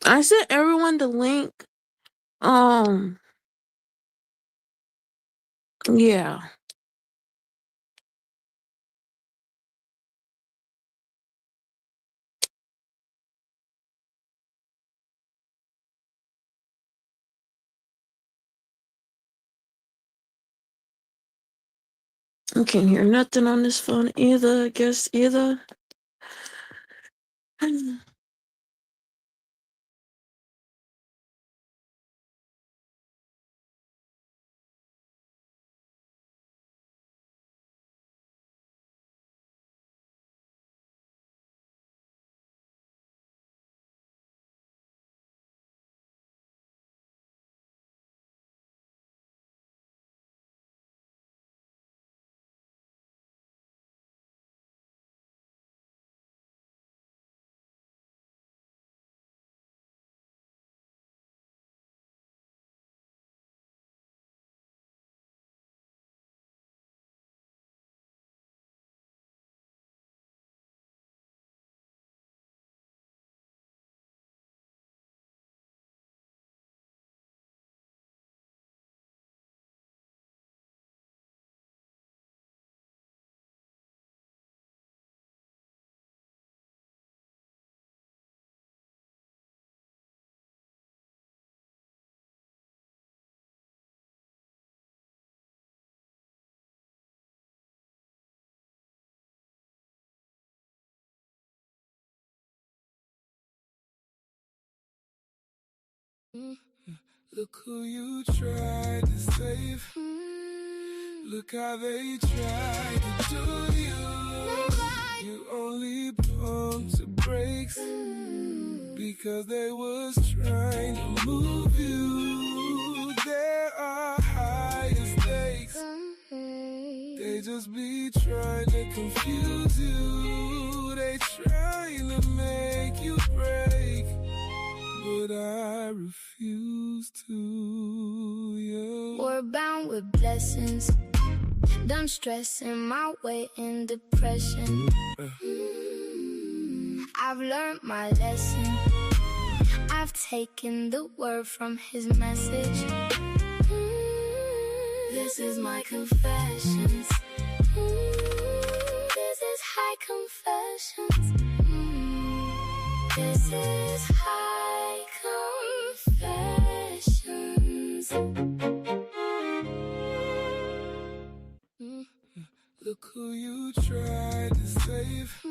I sent everyone the link. Um, yeah. I can't hear nothing on this phone either, I guess either. Look who you tried to save. Look how they tried to do you. You only pumped the brakes because they was trying to move you. There are higher stakes. They just be trying to confuse you. They trying to make you break, but I refuse to. Yeah. We're bound with blessings. Done stressing my way in depression. I've learned my lesson. I've taken the word from his message. This is my confessions. This is high confessions. This is high confessions. Look who you tried to save.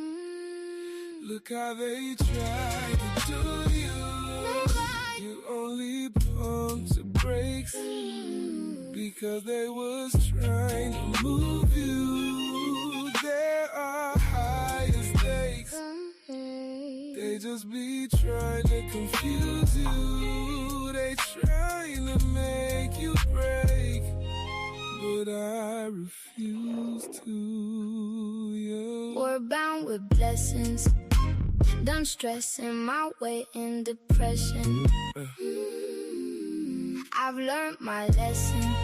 Look how they tried to do you. You only pumped the brakes because they was trying to move you. There are higher stakes. They just be trying to confuse you. They trying to make you break, but I refuse to. Yeah. We're bound with blessings. Done stressing my way in depression. I've learned my lesson.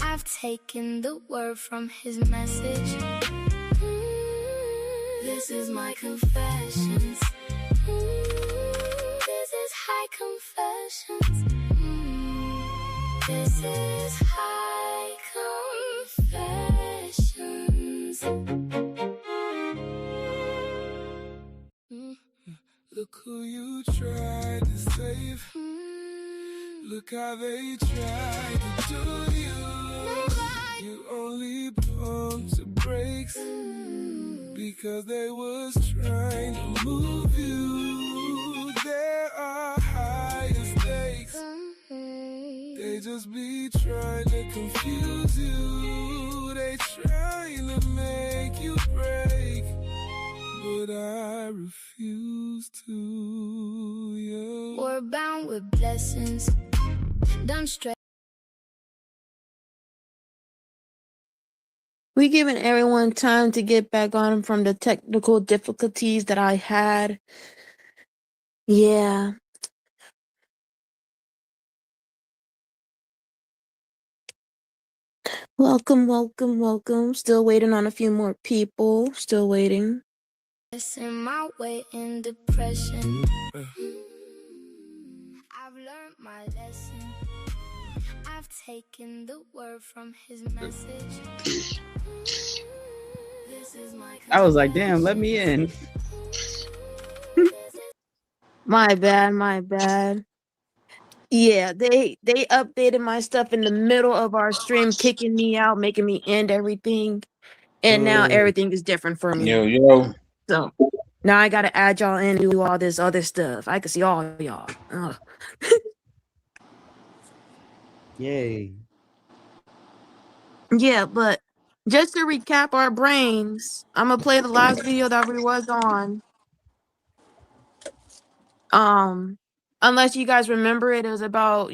I've taken the word from his message. This is my confessions. This is high confessions. This is high confessions. Look who you tried to save. Look how they tried to do you. You only pumped the brakes because they was trying to move you. There are higher stakes. They just be trying to confuse you. They trying to make you break, but I refuse to. Yeah. We're bound with blessings. Done straight. We giving everyone time to get back on from the technical difficulties that I had. Yeah. Welcome, welcome, welcome. Still waiting on a few more people. Still waiting. In my way in depression. I've learned my lesson. I've taken the word from his message. This is my I was like, damn, let me in. My bad, my bad. Yeah, they updated my stuff in the middle of our stream, kicking me out, making me end everything. And now everything is different for me. Yo. So now I gotta add y'all in and do all this other stuff. I can see all of y'all. Ugh. Yay. Yeah, but just to recap our brains, I'm gonna play the last video that we was on. Unless you guys remember it, it was about,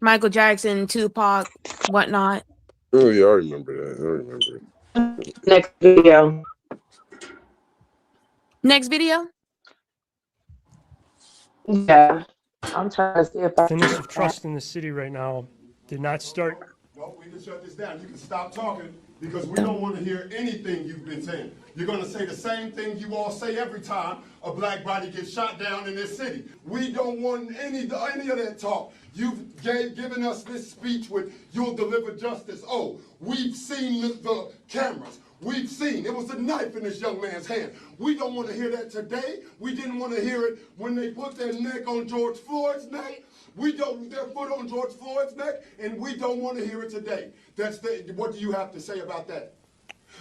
Michael Jackson, Tupac, whatnot. Oh yeah, I remember that. I remember. Next video. Next video? Yeah. I'm trying to see if I Thinness of trust in the city right now did not start. No, we can shut this down. You can stop talking because we don't want to hear anything you've been saying. You're going to say the same thing you all say every time a black body gets shot down in this city. We don't want any of that talk. You've given us this speech with "you'll deliver justice." Oh, we've seen the cameras. We've seen it was a knife in this young man's hand. We don't want to hear that today. We didn't want to hear it when they put their neck on George Floyd's neck. We don't their foot on George Floyd's neck, and we don't want to hear it today. What do you have to say about that?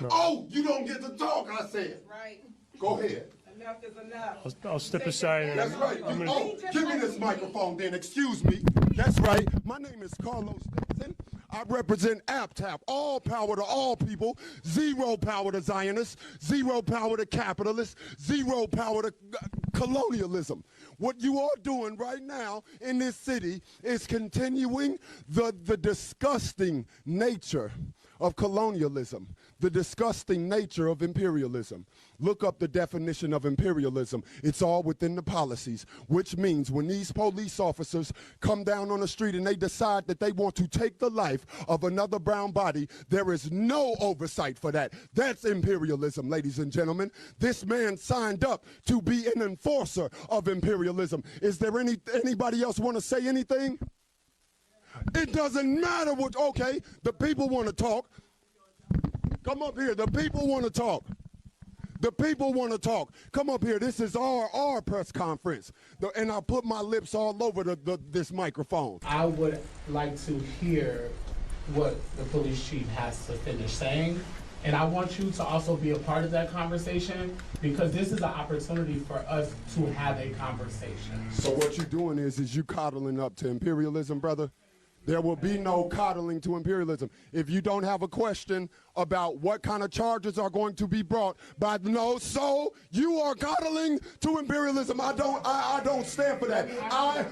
No. Oh, you don't get to talk, I said. Right. Go ahead. Enough is enough. I'll step aside. That's right. Give me this microphone then. Excuse me. That's right. My name is Carlos Dixon. I represent APTAP, all power to all people, zero power to Zionists, zero power to capitalists, zero power to colonialism. What you are doing right now in this city is continuing the disgusting nature of colonialism, the disgusting nature of imperialism. Look up the definition of imperialism. It's all within the policies, which means when these police officers come down on the street and they decide that they want to take the life of another brown body, there is no oversight for that. That's imperialism, ladies and gentlemen. This man signed up to be an enforcer of imperialism. Is there anybody else want to say anything? It doesn't matter what, okay, the people want to talk. Come up here, the people want to talk. The people want to talk. Come up here, this is our press conference. And I put my lips all over this microphone. I would like to hear what the police chief has to finish saying. And I want you to also be a part of that conversation because this is an opportunity for us to have a conversation. So what you're doing is you coddling up to imperialism, brother? There will be no coddling to imperialism. If you don't have a question about what kind of charges are going to be brought by so you are coddling to imperialism. I don't stand for that. I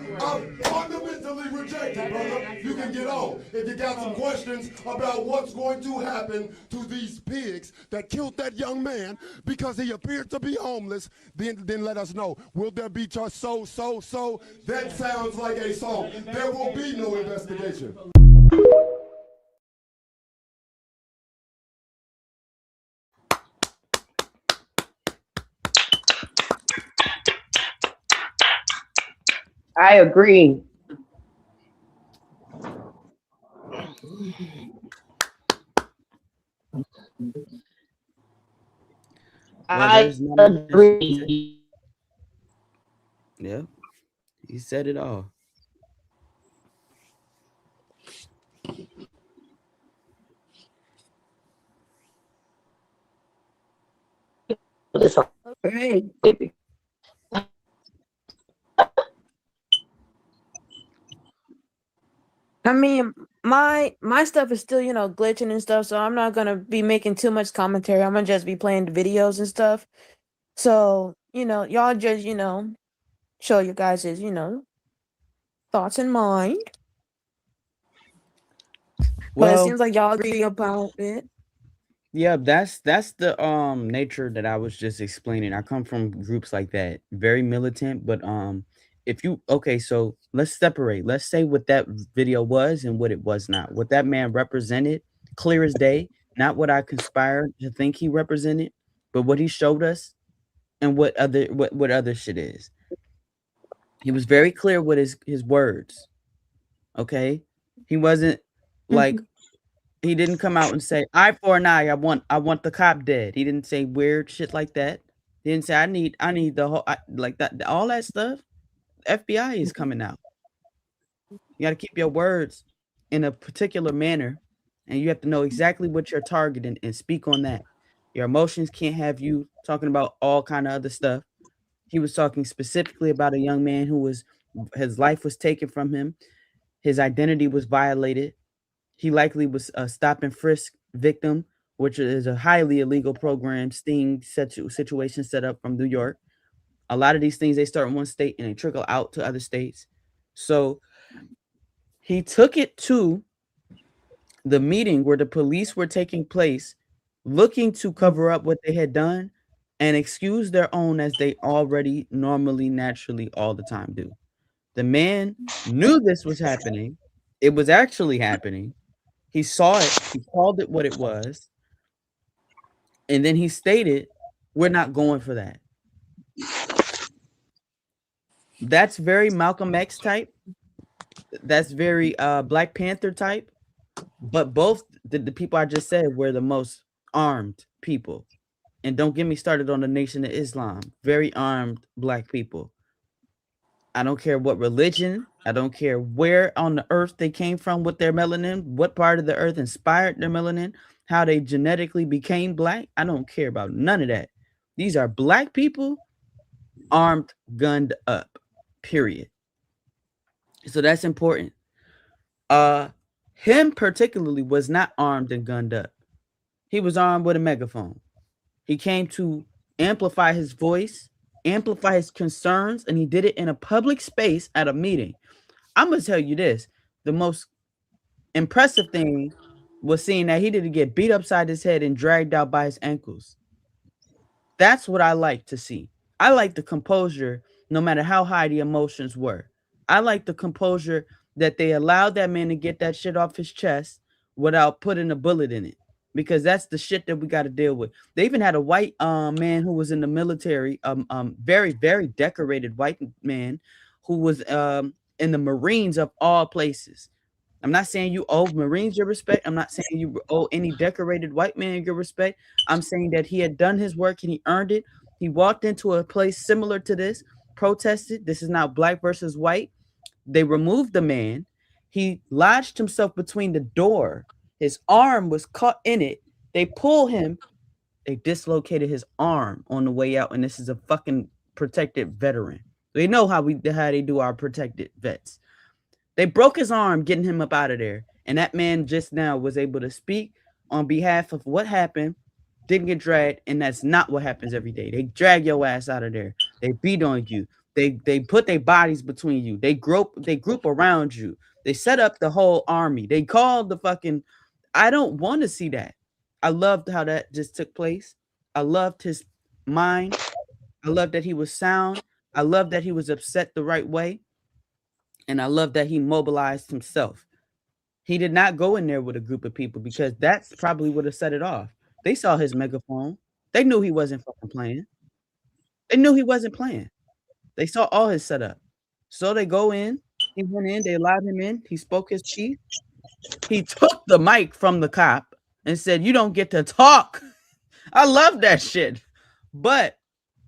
fundamentally reject it, brother. You can get on. If you got some questions about what's going to happen to these pigs that killed that young man because he appeared to be homeless, then let us know. Will there be charges? So? That sounds like a song. There will be no investigation. I agree. I agree. Yeah, he said it all. Right. I mean, my stuff is still, glitching and stuff, so I'm not gonna be making too much commentary. I'm gonna just be playing the videos and stuff. So, y'all just, show you guys' thoughts in mind. But it seems like y'all agree about it. Yeah, that's the nature that I was just explaining. I come from groups like that, very militant, but if you okay, so let's separate. Let's say what that video was and what it was not. What that man represented, clear as day, not what I conspired to think he represented, but what he showed us and what other shit is. He was very clear with his words. Okay? He wasn't like he didn't come out and say, "Eye for an eye. I want the cop dead." He didn't say weird shit like that. He didn't say, I need the whole like that. All that stuff. FBI is coming out. You got to keep your words in a particular manner, and you have to know exactly what you're targeting and speak on that. Your emotions can't have you talking about all kind of other stuff. He was talking specifically about a young man who was his life was taken from him. His identity was violated. He likely was a stop and frisk victim, which is a highly illegal program, sting situation set up from New York. A lot of these things, they start in one state and they trickle out to other states. So he took it to the meeting where the police were taking place, looking to cover up what they had done and excuse their own as they already normally, naturally, all the time do. The man knew this was happening. It was actually happening. He saw it. He called it what it was. And then he stated, we're not going for that. That's very Malcolm X type. That's very Black Panther type. But both the people I just said were the most armed people. And don't get me started on the Nation of Islam. Very armed Black people. I don't care what religion. I don't care where on the earth they came from with their melanin, what part of the earth inspired their melanin, how they genetically became Black. I don't care about none of that. These are Black people armed, gunned up, period. So that's important. Him particularly was not armed and gunned up. He was armed with a megaphone. He came to amplify his voice, amplify his concerns, and he did it in a public space at a meeting. I'm gonna tell you this: the most impressive thing was seeing that he didn't get beat upside his head and dragged out by his ankles. That's what I like to see. I like the composure, no matter how high the emotions were. I like the composure that they allowed that man to get that shit off his chest without putting a bullet in it. Because that's the shit that we got to deal with. They even had a white man who was in the military, very, very decorated white man who was in the Marines of all places. I'm not saying you owe Marines your respect. I'm not saying you owe any decorated white man your respect. I'm saying that he had done his work and he earned it. He walked into a place similar to this, protested. This is now Black versus white. They removed the man. He lodged himself between the door. His arm was caught in it. They pull him. They dislocated his arm on the way out. And this is a fucking protected veteran. They know how they do our protected vets. They broke his arm getting him up out of there. And that man just now was able to speak on behalf of what happened, didn't get dragged, and that's not what happens every day. They drag your ass out of there. They beat on you. They put their bodies between you. They group around you. They set up the whole army. They called the fucking... I don't want to see that. I loved how that just took place. I loved his mind. I loved that he was sound. I loved that he was upset the right way. And I love that he mobilized himself. He did not go in there with a group of people because that's probably would have set it off. They saw his megaphone. They knew he wasn't fucking playing. They knew he wasn't playing. They saw all his setup. So they go in. He went in. They allowed him in. He spoke his piece. He took the mic from the cop and said, "You don't get to talk." I love that shit. But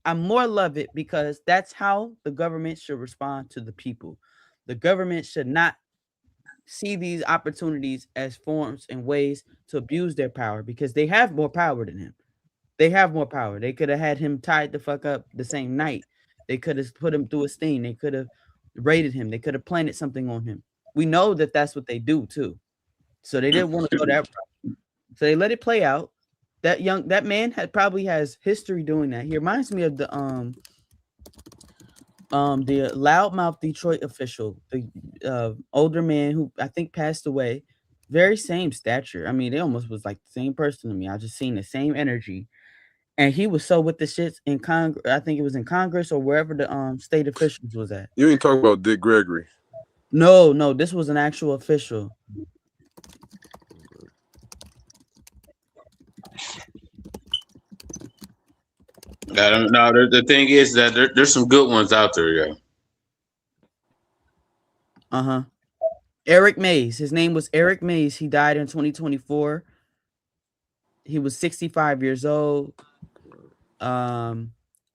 I more love it because that's how the government should respond to the people. The government should not see these opportunities as forms and ways to abuse their power because they have more power than him. They have more power. They could have had him tied the fuck up the same night. They could have put him through a sting. They could have raided him. They could have planted something on him. We know that that's what they do too. So they didn't want to go that route. So they let it play out. That man probably has history doing that. He reminds me of the loudmouth Detroit official, the older man who I think passed away. very same stature. I mean, they almost was like the same person to me. I just seen the same energy. And he was so with the shits in Congress. I think it was in Congress or wherever the state officials was at. You ain't talking about Dick Gregory. No, this was an actual official. I don't know. The thing is that there's some good ones out there, yeah. Eric Mays. His name was Eric Mays. He died in 2024. He was 65 years old. I'm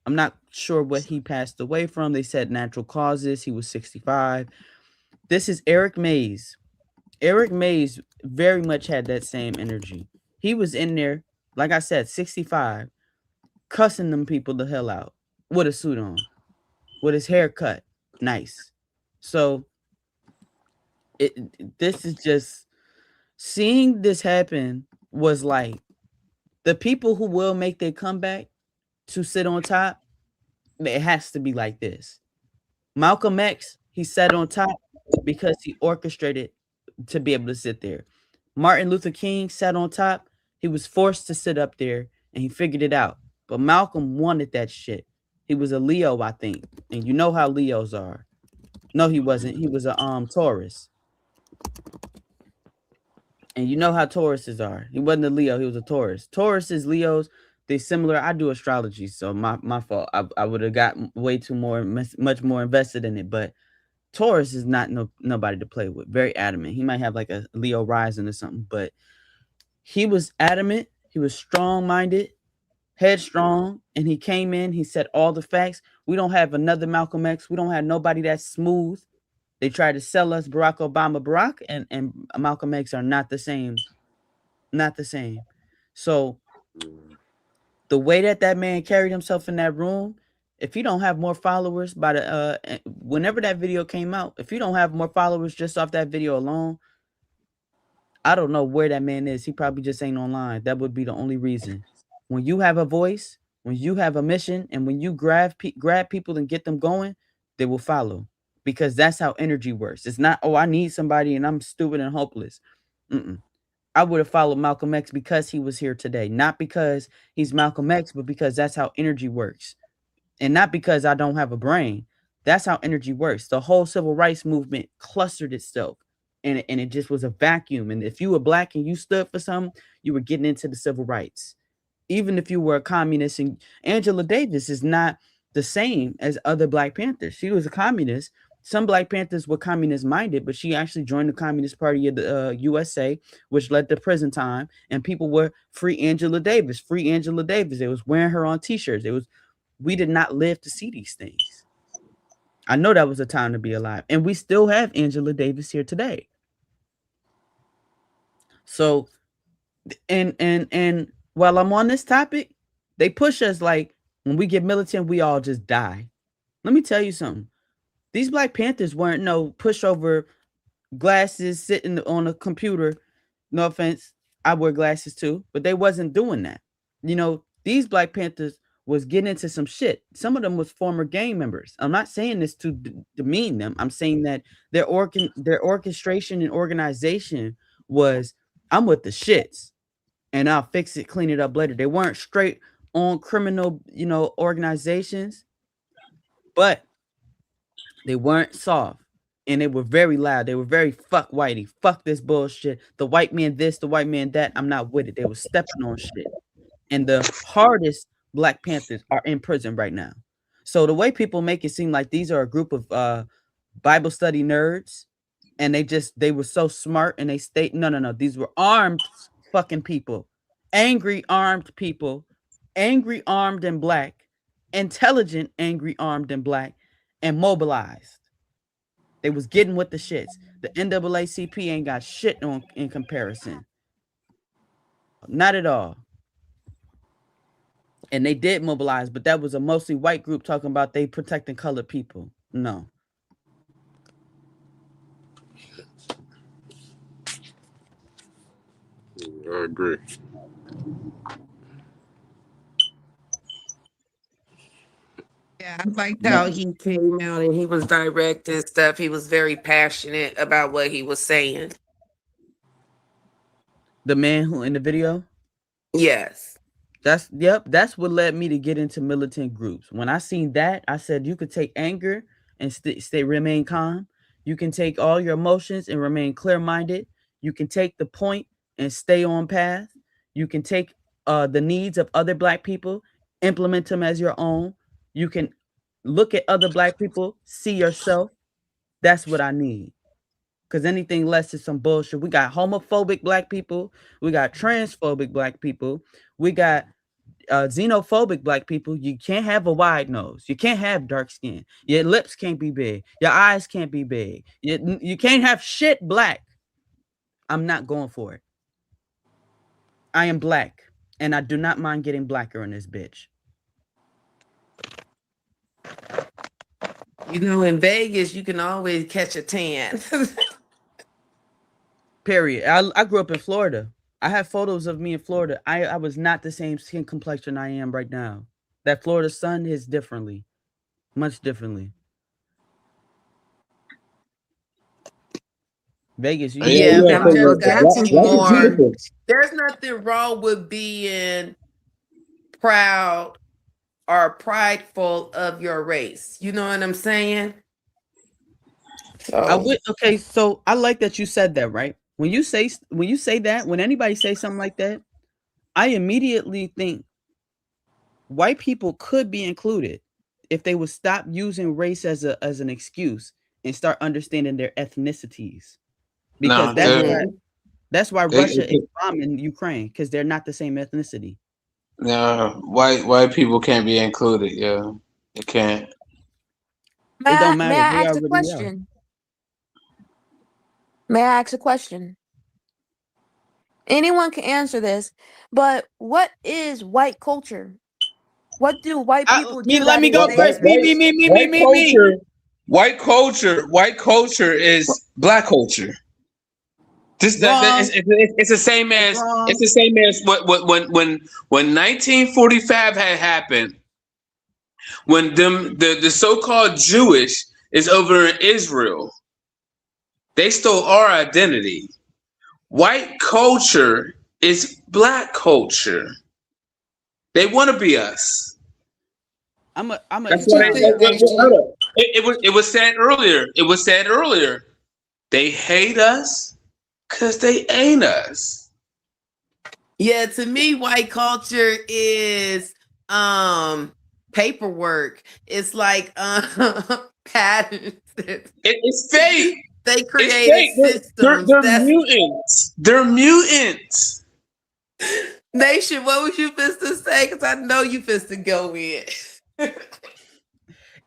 not sure what he passed away from. They said natural causes. He was 65. This is Eric Mays. Eric Mays very much had that same energy. He was in there, like I said, 65, cussing them people the hell out with a suit on, with his hair cut. Nice. So this is just, seeing this happen was like, the people who will make their comeback to sit on top, it has to be like this. Malcolm X, he sat on top because he orchestrated to be able to sit there. Martin Luther King sat on top. He was forced to sit up there and he figured it out. But Malcolm wanted that shit. He was a Leo, I think. And you know how Leos are. No, he wasn't. He was a Taurus. And you know how Tauruses are. He wasn't a Leo, he was a Taurus. Tauruses, Leos, they similar. I do astrology, so my fault. I would have got way too much more invested in it. But Taurus is not nobody to play with. Very adamant. He might have like a Leo rising or something, but he was adamant. He was strong-minded, headstrong, and he came in. He said all the facts. We don't have another Malcolm X. We don't have nobody that's smooth. They tried to sell us Barack Obama. Barack and Malcolm X are not the same. Not the same. So the way that man carried himself in that room, if you don't have more followers by the whenever that video came out, if you don't have more followers just off that video alone, I don't know where that man is. He probably just ain't online. That would be the only reason. When you have a voice, when you have a mission, and when you grab people and get them going, they will follow. Because that's how energy works. It's not, oh, I need somebody and I'm stupid and hopeless. I would have followed Malcolm X because he was here today. Not because he's Malcolm X, but because that's how energy works. And not because I don't have a brain. That's how energy works. The whole civil rights movement clustered itself. And it just was a vacuum. And if you were black and you stood for something, you were getting into the civil rights. Even if you were a communist. And Angela Davis is not the same as other Black Panthers. She was a communist. Some Black Panthers were communist minded, but she actually joined the Communist Party of the USA, which led to prison time. And people were free Angela Davis, free Angela Davis. They was wearing her on t-shirts. We did not live to see these things. I know that was a time to be alive. And we still have Angela Davis here today. So, and while I'm on this topic, they push us like when we get militant, we all just die. Let me tell you something. These Black Panthers weren't no pushover glasses sitting on a computer. No offense, I wear glasses too, but they wasn't doing that. You know, these Black Panthers was getting into some shit. Some of them was former gang members. I'm not saying this to demean them. I'm saying that their orchestration and organization was, I'm with the shits and I'll fix it, clean it up later. They weren't straight on criminal, organizations, but they weren't soft, and they were very loud. They were very fuck whitey, fuck this bullshit. The white man this, the white man that. I'm not with it. They were stepping on shit. And the hardest Black Panthers are in prison right now. So the way people make it seem like these are a group of Bible study nerds, and they were so smart, and they state no. These were armed fucking people, angry armed people, angry armed and Black, intelligent, angry armed and Black. And mobilized. They was getting with the shits. The NAACP ain't got shit in comparison. Not at all. And they did mobilize, but that was a mostly white group talking about they protecting colored people. No. I agree. Yeah, I liked how he came out and he was direct and stuff. He was very passionate about what he was saying. The man who in the video? Yes. That's what led me to get into militant groups. When I seen that, I said you could take anger and stay remain calm. You can take all your emotions and remain clear-minded. You can take the point and stay on path. You can take the needs of other Black people, implement them as your own. You can look at other Black people, see yourself. That's what I need. Because anything less is some bullshit. We got homophobic Black people. We got transphobic Black people. We got xenophobic Black people. You can't have a wide nose. You can't have dark skin. Your lips can't be big. Your eyes can't be big. You can't have shit Black. I'm not going for it. I am Black, and I do not mind getting blacker in this bitch. You know, in Vegas, you can always catch a tan. Period. I grew up in Florida. I have photos of me in Florida. I was not the same skin complexion I am right now. That Florida sun is differently. Much differently. Vegas, There's nothing wrong with being proud or prideful of your race. You know what I'm saying? So I like that you said that, right? When you say that, when anybody says something like that, I immediately think white people could be included if they would stop using race as an excuse and start understanding their ethnicities. Because that's why Russia is bombing Ukraine, because they're not the same ethnicity. No, white people can't be included. Yeah, they can't. May I ask a question? May I ask a question? Anyone can answer this, but what is white culture? What do white people do? Let me go first. Me. White culture is Black culture. It's the same as when 1945 had happened. When the so-called Jewish is over in Israel, they stole our identity. White culture is Black culture. They want to be us. It was said earlier. It was said earlier. They hate us because they ain't us. Yeah, to me, white culture is paperwork. It's like patterns. It's fake. They create systems. They're mutants. They're mutants. Nation, what was you supposed to say? Because I know you supposed to go in.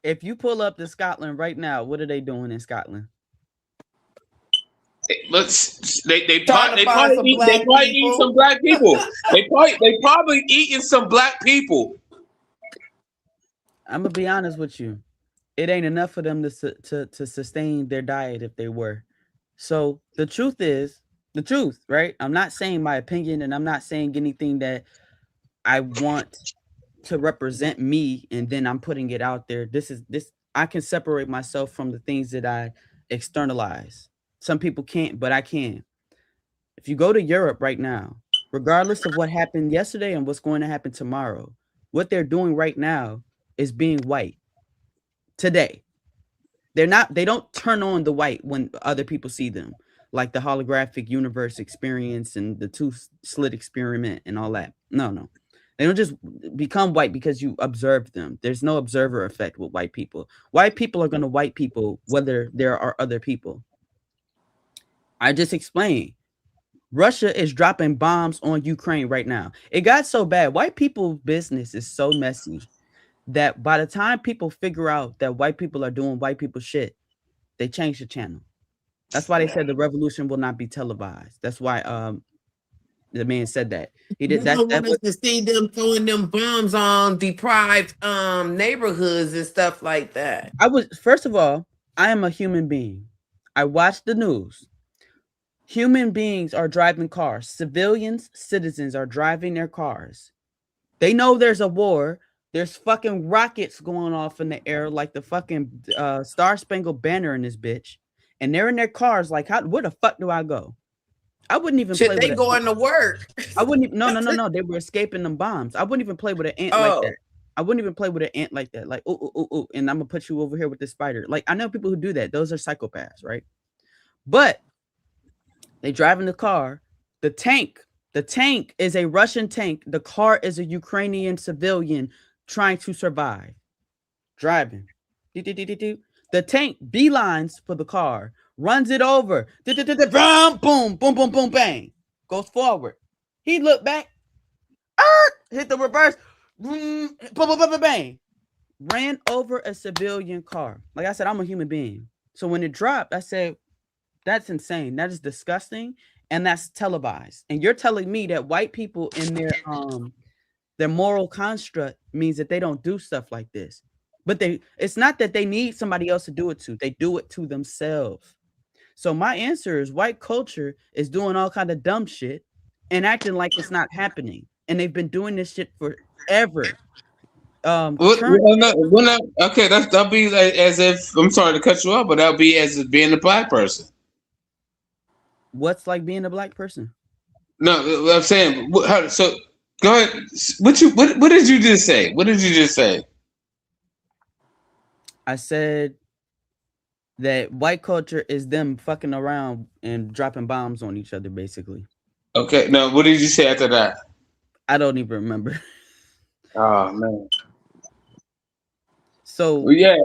If you pull up to Scotland right now, what are they doing in Scotland? They probably eating some Black people. They probably eating some Black people. I'm gonna be honest with you. It ain't enough for them to sustain their diet if they were. So the truth is the truth, right? I'm not saying my opinion, and I'm not saying anything that I want to represent me, and then I'm putting it out there. This I can separate myself from the things that I externalize. Some people can't, but I can. If you go to Europe right now, regardless of what happened yesterday and what's going to happen tomorrow, what they're doing right now is being white. Today, they don't turn on the white when other people see them, like the holographic universe experience and the tooth slit experiment and all that. No. They don't just become white because you observe them. There's no observer effect with white people. White people are going to white people whether there are other people. I just explained. Russia is dropping bombs on Ukraine right now. It got so bad. White people's business is so messy that by the time people figure out that white people are doing white people shit, they change the channel. That's why they said the revolution will not be televised. That's why the man said that. He did that. Want us to see them throwing them bombs on deprived neighborhoods and stuff like that. First of all, I am a human being. I watch the news. Human beings are driving cars. Citizens are driving their cars. They know there's a war. There's fucking rockets going off in the air like the fucking Star Spangled Banner in this bitch. And they're in their cars like, where the fuck do I go? I wouldn't even Shit, play they with going to work. I wouldn't even no. They were escaping them bombs. I wouldn't even play with an ant like that. I wouldn't even play with an ant like that. Like, ooh, and I'm gonna put you over here with the spider. Like, I know people who do that. Those are psychopaths, right? But they drive in the car. The tank is a Russian tank. The car is a Ukrainian civilian trying to survive. Driving. The tank beelines for the car, runs it over. Boom, boom, boom, boom, bang. Goes forward. He looked back. Hit the reverse. Boom, boom, boom, bang. Ran over a civilian car. Like I said, I'm a human being. So when it dropped, I said, that's insane. That is disgusting. And that's televised. And you're telling me that white people in their moral construct means that they don't do stuff like this. But it's not that they need somebody else to do it to. They do it to themselves. So my answer is white culture is doing all kind of dumb shit and acting like it's not happening. And they've been doing this shit forever. Okay, that'll be like as if, I'm sorry to cut you off, but that'll be as if being a black person. What's like being a black person? No, I'm saying, so go ahead. What did you just say? What did you just say? I said that white culture is them fucking around and dropping bombs on each other, basically. Okay, no, what did you say after that? I don't even remember. Oh man. So yeah.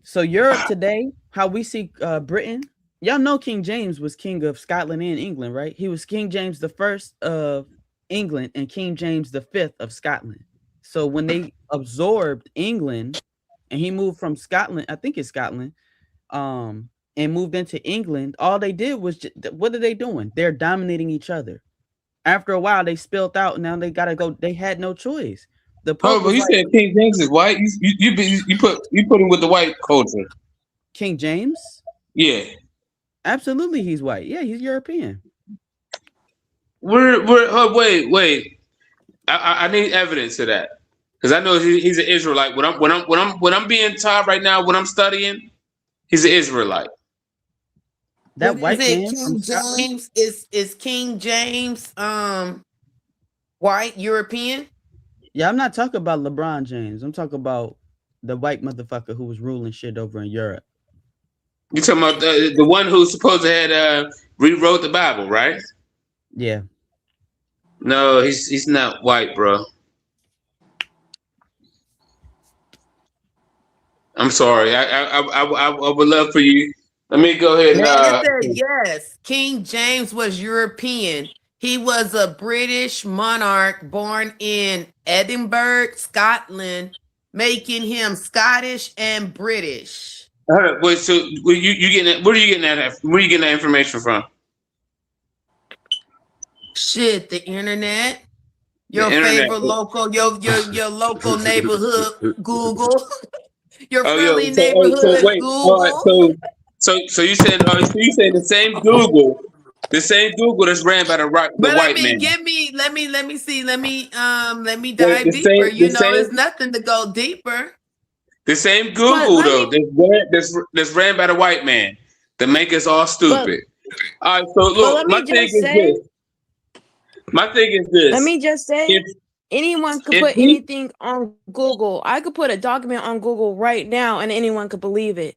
So Europe today, how we see Britain. Y'all know King James was king of Scotland and England, right? He was King James the First of England and King James the Fifth of Scotland. So when they absorbed England and he moved from Scotland, I think it's Scotland, and moved into England, all they did was what are they doing? They're dominating each other. After a while, they spilled out. And now they gotta go. They had no choice. The Pope but you said King James is white. You put him with the white culture. King James? Yeah, absolutely. He's white. Yeah, he's European. Wait. I need evidence of that because I know he's an Israelite. When I'm being taught right now, when I'm studying, he's an Israelite. That white man, King James is King James white European? Yeah, I'm not talking about LeBron James. I'm talking about the white motherfucker who was ruling shit over in Europe. You talking about the one who's supposed to had rewrote the Bible, right? Yeah. No, he's not white, bro. I'm sorry. I would love for you. Let me go ahead and yes, King James was European. He was a British monarch born in Edinburgh, Scotland, making him Scottish and British. Wait, so you getting that? Where are you getting that? Where are you getting that information from? Shit, the internet. Your favorite local, your local neighborhood Google. Your friendly neighborhood Google. All right, so you said the same Google. The same Google that's ran by the white man. Let me see. Let me dive deeper. There's nothing to go deeper. The same Google that's ran by the white man that make us all stupid. All right, so look, my thing is this. Let me just say, anyone could put anything on Google. I could put a document on Google right now, and anyone could believe it.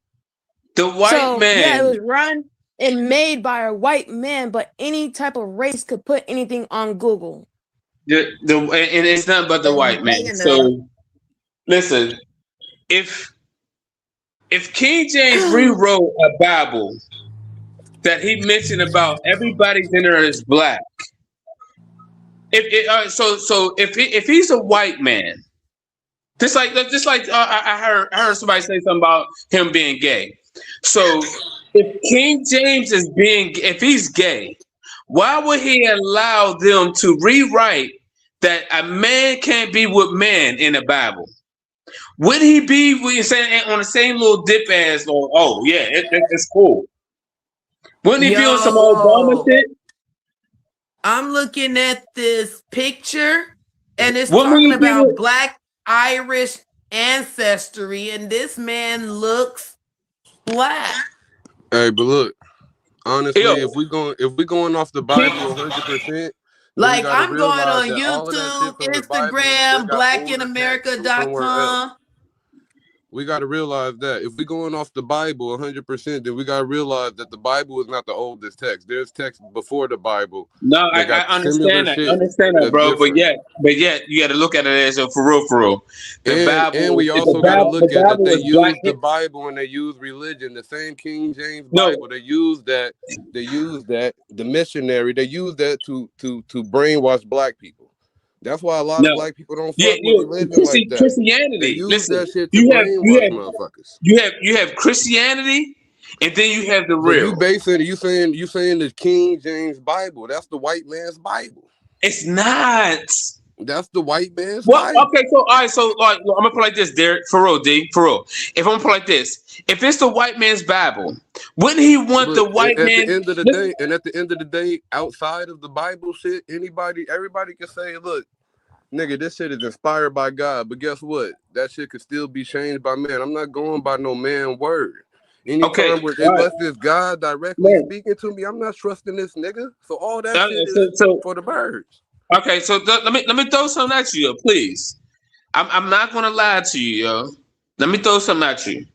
The white man. Yeah, it was run and made by a white man, but any type of race could put anything on Google. And it's nothing but the white man. So listen, if King James rewrote a Bible that he mentioned about everybody's in there is black, if he's a white man, just like I heard somebody say something about him being gay. So if King James if he's gay, why would he allow them to rewrite that a man can't be with man in the Bible? Would he be saying on the same little dip as, oh yeah, it's cool? Wouldn't he be on some Obama shit? I'm looking at this picture, and it's talking about Black Irish ancestry, and this man looks black. Hey, but look, Honestly, Yo. if we going off the Bible 100%, Like I'm going on YouTube, YouTube, Instagram, blackinamerica.com. We got to realize that if we're going off the Bible 100%, then we got to realize that the Bible is not the oldest text. There's text before the Bible. No, I understand that. I understand that, bro. But yet, you got to look at it as a for real. And we also got to look at that they use the Bible and they use religion. The same King James Bible, they use that. The missionary, they use that to brainwash black people. That's why a lot of black people don't fuck with religion like that. Christianity. They use that shit to brainwash motherfuckers. You have Christianity, and then you have the real. You saying the King James Bible? That's the white man's Bible. It's not. That's the white man's Bible. Okay, so all right, I'm gonna put it like this, Derek, for real. If I'm gonna put it like this, if it's the white man's Bible, wouldn't he want the white man? At the end of the day, outside of the Bible shit, everybody can say, look, nigga, this shit is inspired by God, but guess what? That shit could still be changed by man. I'm not going by no man word. Anytime unless it's God directly speaking to me, I'm not trusting this nigga. So all that shit is for the birds. Okay, so let me throw something at you, yo, please. I'm not gonna lie to you, yo. Let me throw something at you.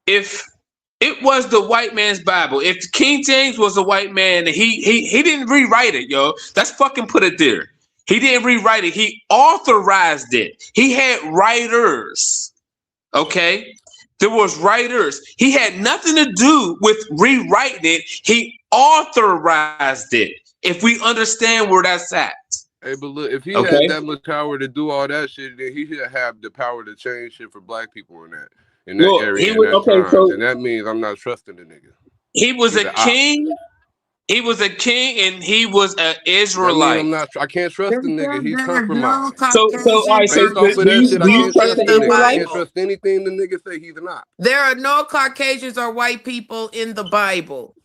If it was the white man's Bible, if King James was a white man, and he didn't rewrite it, yo. Let's fucking put it there. He didn't rewrite it. He authorized it. He had writers. Okay, there was writers. He had nothing to do with rewriting it. He authorized it. If we understand where that's at. Hey, but look, if he had that much power to do all that shit, then he should have the power to change shit for black people in that area. And that means I'm not trusting the nigga. He was a king. He was a king, and he was an Israelite. I can't trust the nigga. He's compromised. I can't trust anything the nigga say. He's not. There are no Caucasians or white people in the Bible.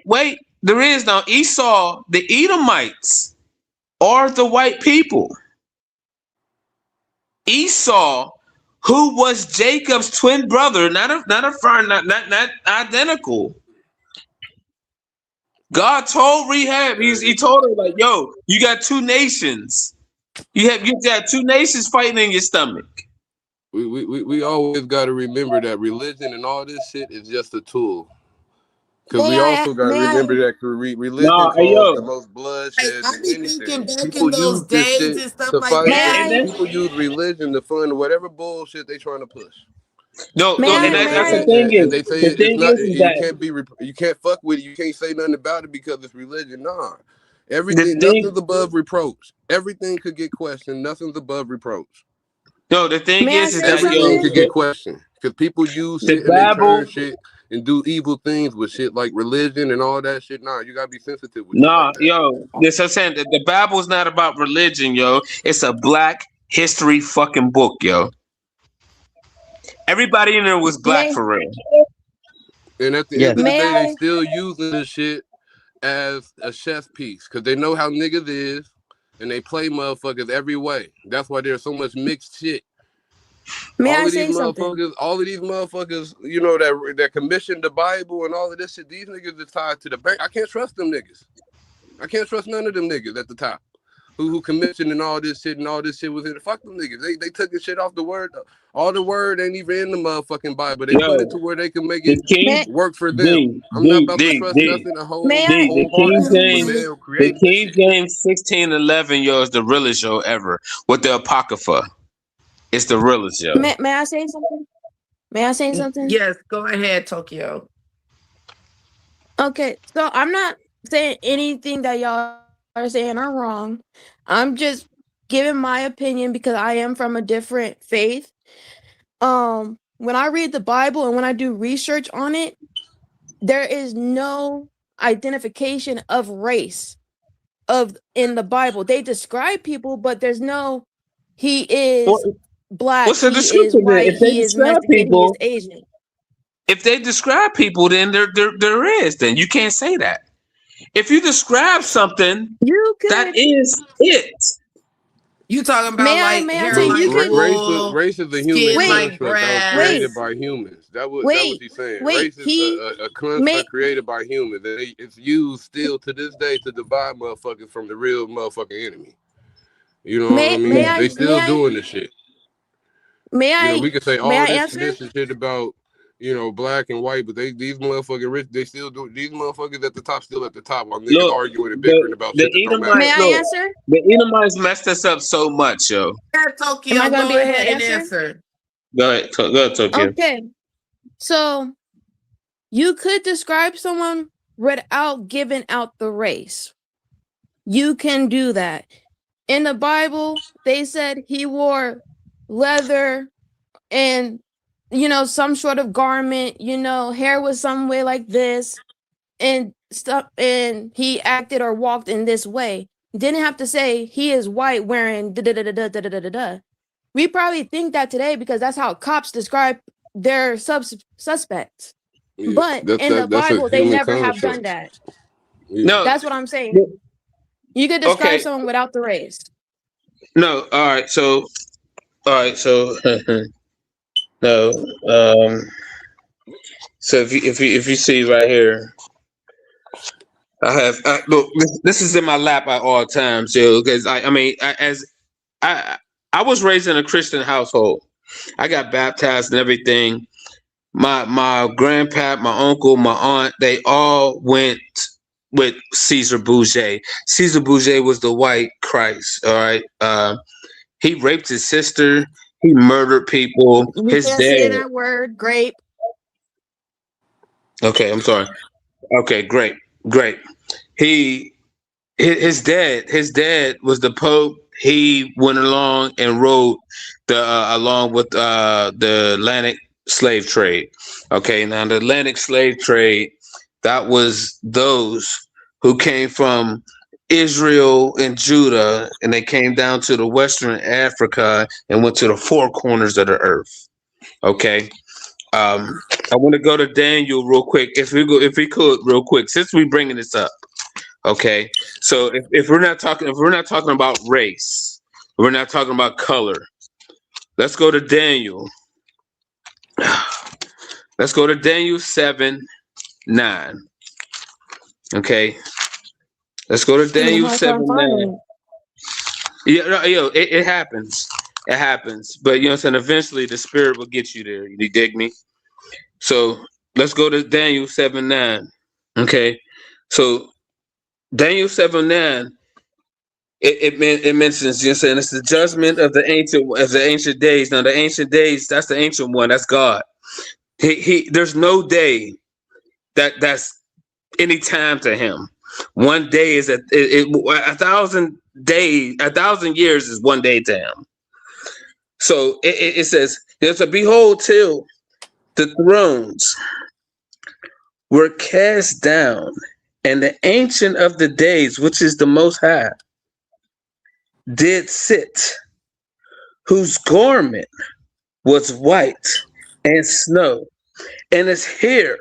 Wait. There is now. Esau, the Edomites, are the white people. Esau, who was Jacob's twin brother, not identical. God told Rahab, he told her, like, yo, you got two nations. You got two nations fighting in your stomach. We always got to remember that religion and all this shit is just a tool. Because we also got to remember that religion causes the most bloodshed than anything. People use this shit to fight. People use religion to fund whatever bullshit they trying to push. And that's the thing is, they say it's not. You can't fuck with it. You can't say nothing about it because it's religion. Nah, nothing's above reproach. Everything could get questioned. Nothing's above reproach. No, the thing is that everything could get questioned because people use shit and they turn shit and do evil things with shit like religion and all that shit. Nah, you gotta be sensitive with this I'm saying that the Bible is not about religion, yo. It's a black history fucking book, yo. Everybody in there was black for real. And at the end of the day, they still using this shit as a chess piece because they know how niggas is and they play motherfuckers every way. That's why there's so much mixed shit. All of these motherfuckers, you know, that commissioned the Bible and all of this shit, these niggas is tied to the bank. I can't trust them niggas. I can't trust none of them niggas at the top. Who commissioned and all this shit was in. Fuck them niggas. They took the shit off the word. All the word ain't even in the motherfucking Bible. They put it to where they can make it work for them. I'm not about to trust nothing. The King James 16:11, yo, is the realest yo ever. With the Apocrypha, it's the realest yo. May I say something? Yes, go ahead, Tokyo. Okay, so I'm not saying anything that y'all are saying are wrong. I'm just giving my opinion because I am from a different faith. When I read the Bible and when I do research on it, there is no identification of race in the Bible. They describe people, but there's no he is black, he is white, he is Mexican, he is Asian. If they describe people, then there is. Then you can't say that. If you describe something, that is it. You talking about May I hair say like you could wool, Race is a human skin like construct that was grass. created by humans. That was he's saying. Race is a construct created by humans. And it's used still to this day to divide motherfuckers from the real motherfucking enemy. You know what I mean? They still doing this shit. We could say all this shit about black and white, but these motherfucking rich, they still do. These motherfuckers at the top still at the top while niggas arguing and bickering about shit that don't matter. May I answer? The Edomites messed us up so much, yo. Tokyo, Am I gonna go be able to ahead and answer? answer. Go ahead, Tokyo. Okay. So you could describe someone without giving out the race. You can do that. In the Bible, they said he wore leather and some sort of garment, hair was some way like this and stuff, and he acted or walked in this way. Didn't have to say he is white wearing da-da-da-da-da-da-da-da. We probably think that today because that's how cops describe their suspects. Yeah, but in the Bible, they never have done that. No, that's what I'm saying. You could describe someone without the race. No, all right, so no, so if you see right here, look, this is in my lap at all times, yo, because I was raised in a Christian household. I got baptized and everything. My grandpa, my uncle, my aunt, they all went with Caesar Bourget. Caesar Bourget was the white Christ, all right? He raped his sister. He murdered people. You can't say that word, grape. Okay, I'm sorry. Okay, great. His dad was the Pope. He went along and rode along with the Atlantic slave trade. Okay, now the Atlantic slave trade, that was those who came from Israel and Judah, and they came down to the Western Africa and went to the four corners of the earth. Okay. I want to go to Daniel real quick. If we could real quick, since we're bringing this up. Okay. So if we're not talking about race, we're not talking about color. Let's go to Daniel. Let's go to Daniel 7:9. Okay. Let's go to Daniel 7:9. Yeah, it happens. It happens. But you know what I'm saying? Eventually the spirit will get you there. You dig me? So let's go to Daniel 7:9. Okay. So Daniel 7:9, it mentions, you know what I'm saying, it's the judgment of the ancient days. Now the ancient days, that's the ancient one, that's God. There's no day that's any time to him. One day is 1,000 days, 1,000 years is one day to him. So it says, there's a behold till the thrones were cast down, and the ancient of the days, which is the Most High, did sit, whose garment was white and snow, and his hair,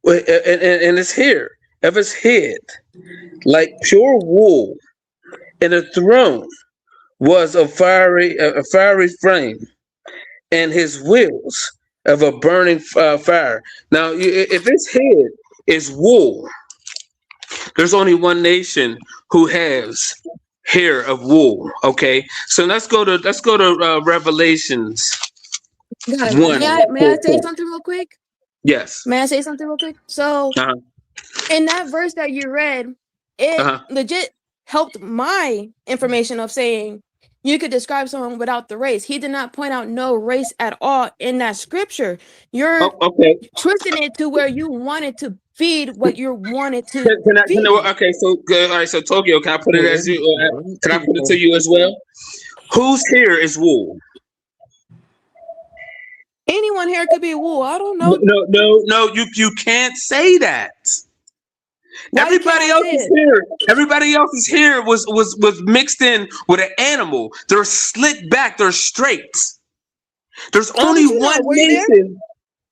and his hair of his head like pure wool, and the throne was a fiery flame, and his wheels of a burning fire. Now, if his head is wool, there's only one nation who has hair of wool. Okay, so let's go to Revelations. May I say something real quick? Yes. May I say something real quick? So, in that verse that you read, it legit helped my information of saying you could describe someone without the race. He did not point out no race at all in that scripture. You're twisting it to where you wanted to feed what you wanted to feed. Okay, so all right, so Tokyo, can I put it as you? Can I put it to you as well? Whose hair is wool? Anyone here could be wool. I don't know. No, you can't say that. Everybody else's hair was mixed in with an animal. They're slicked back, they're straight. There's only one nation.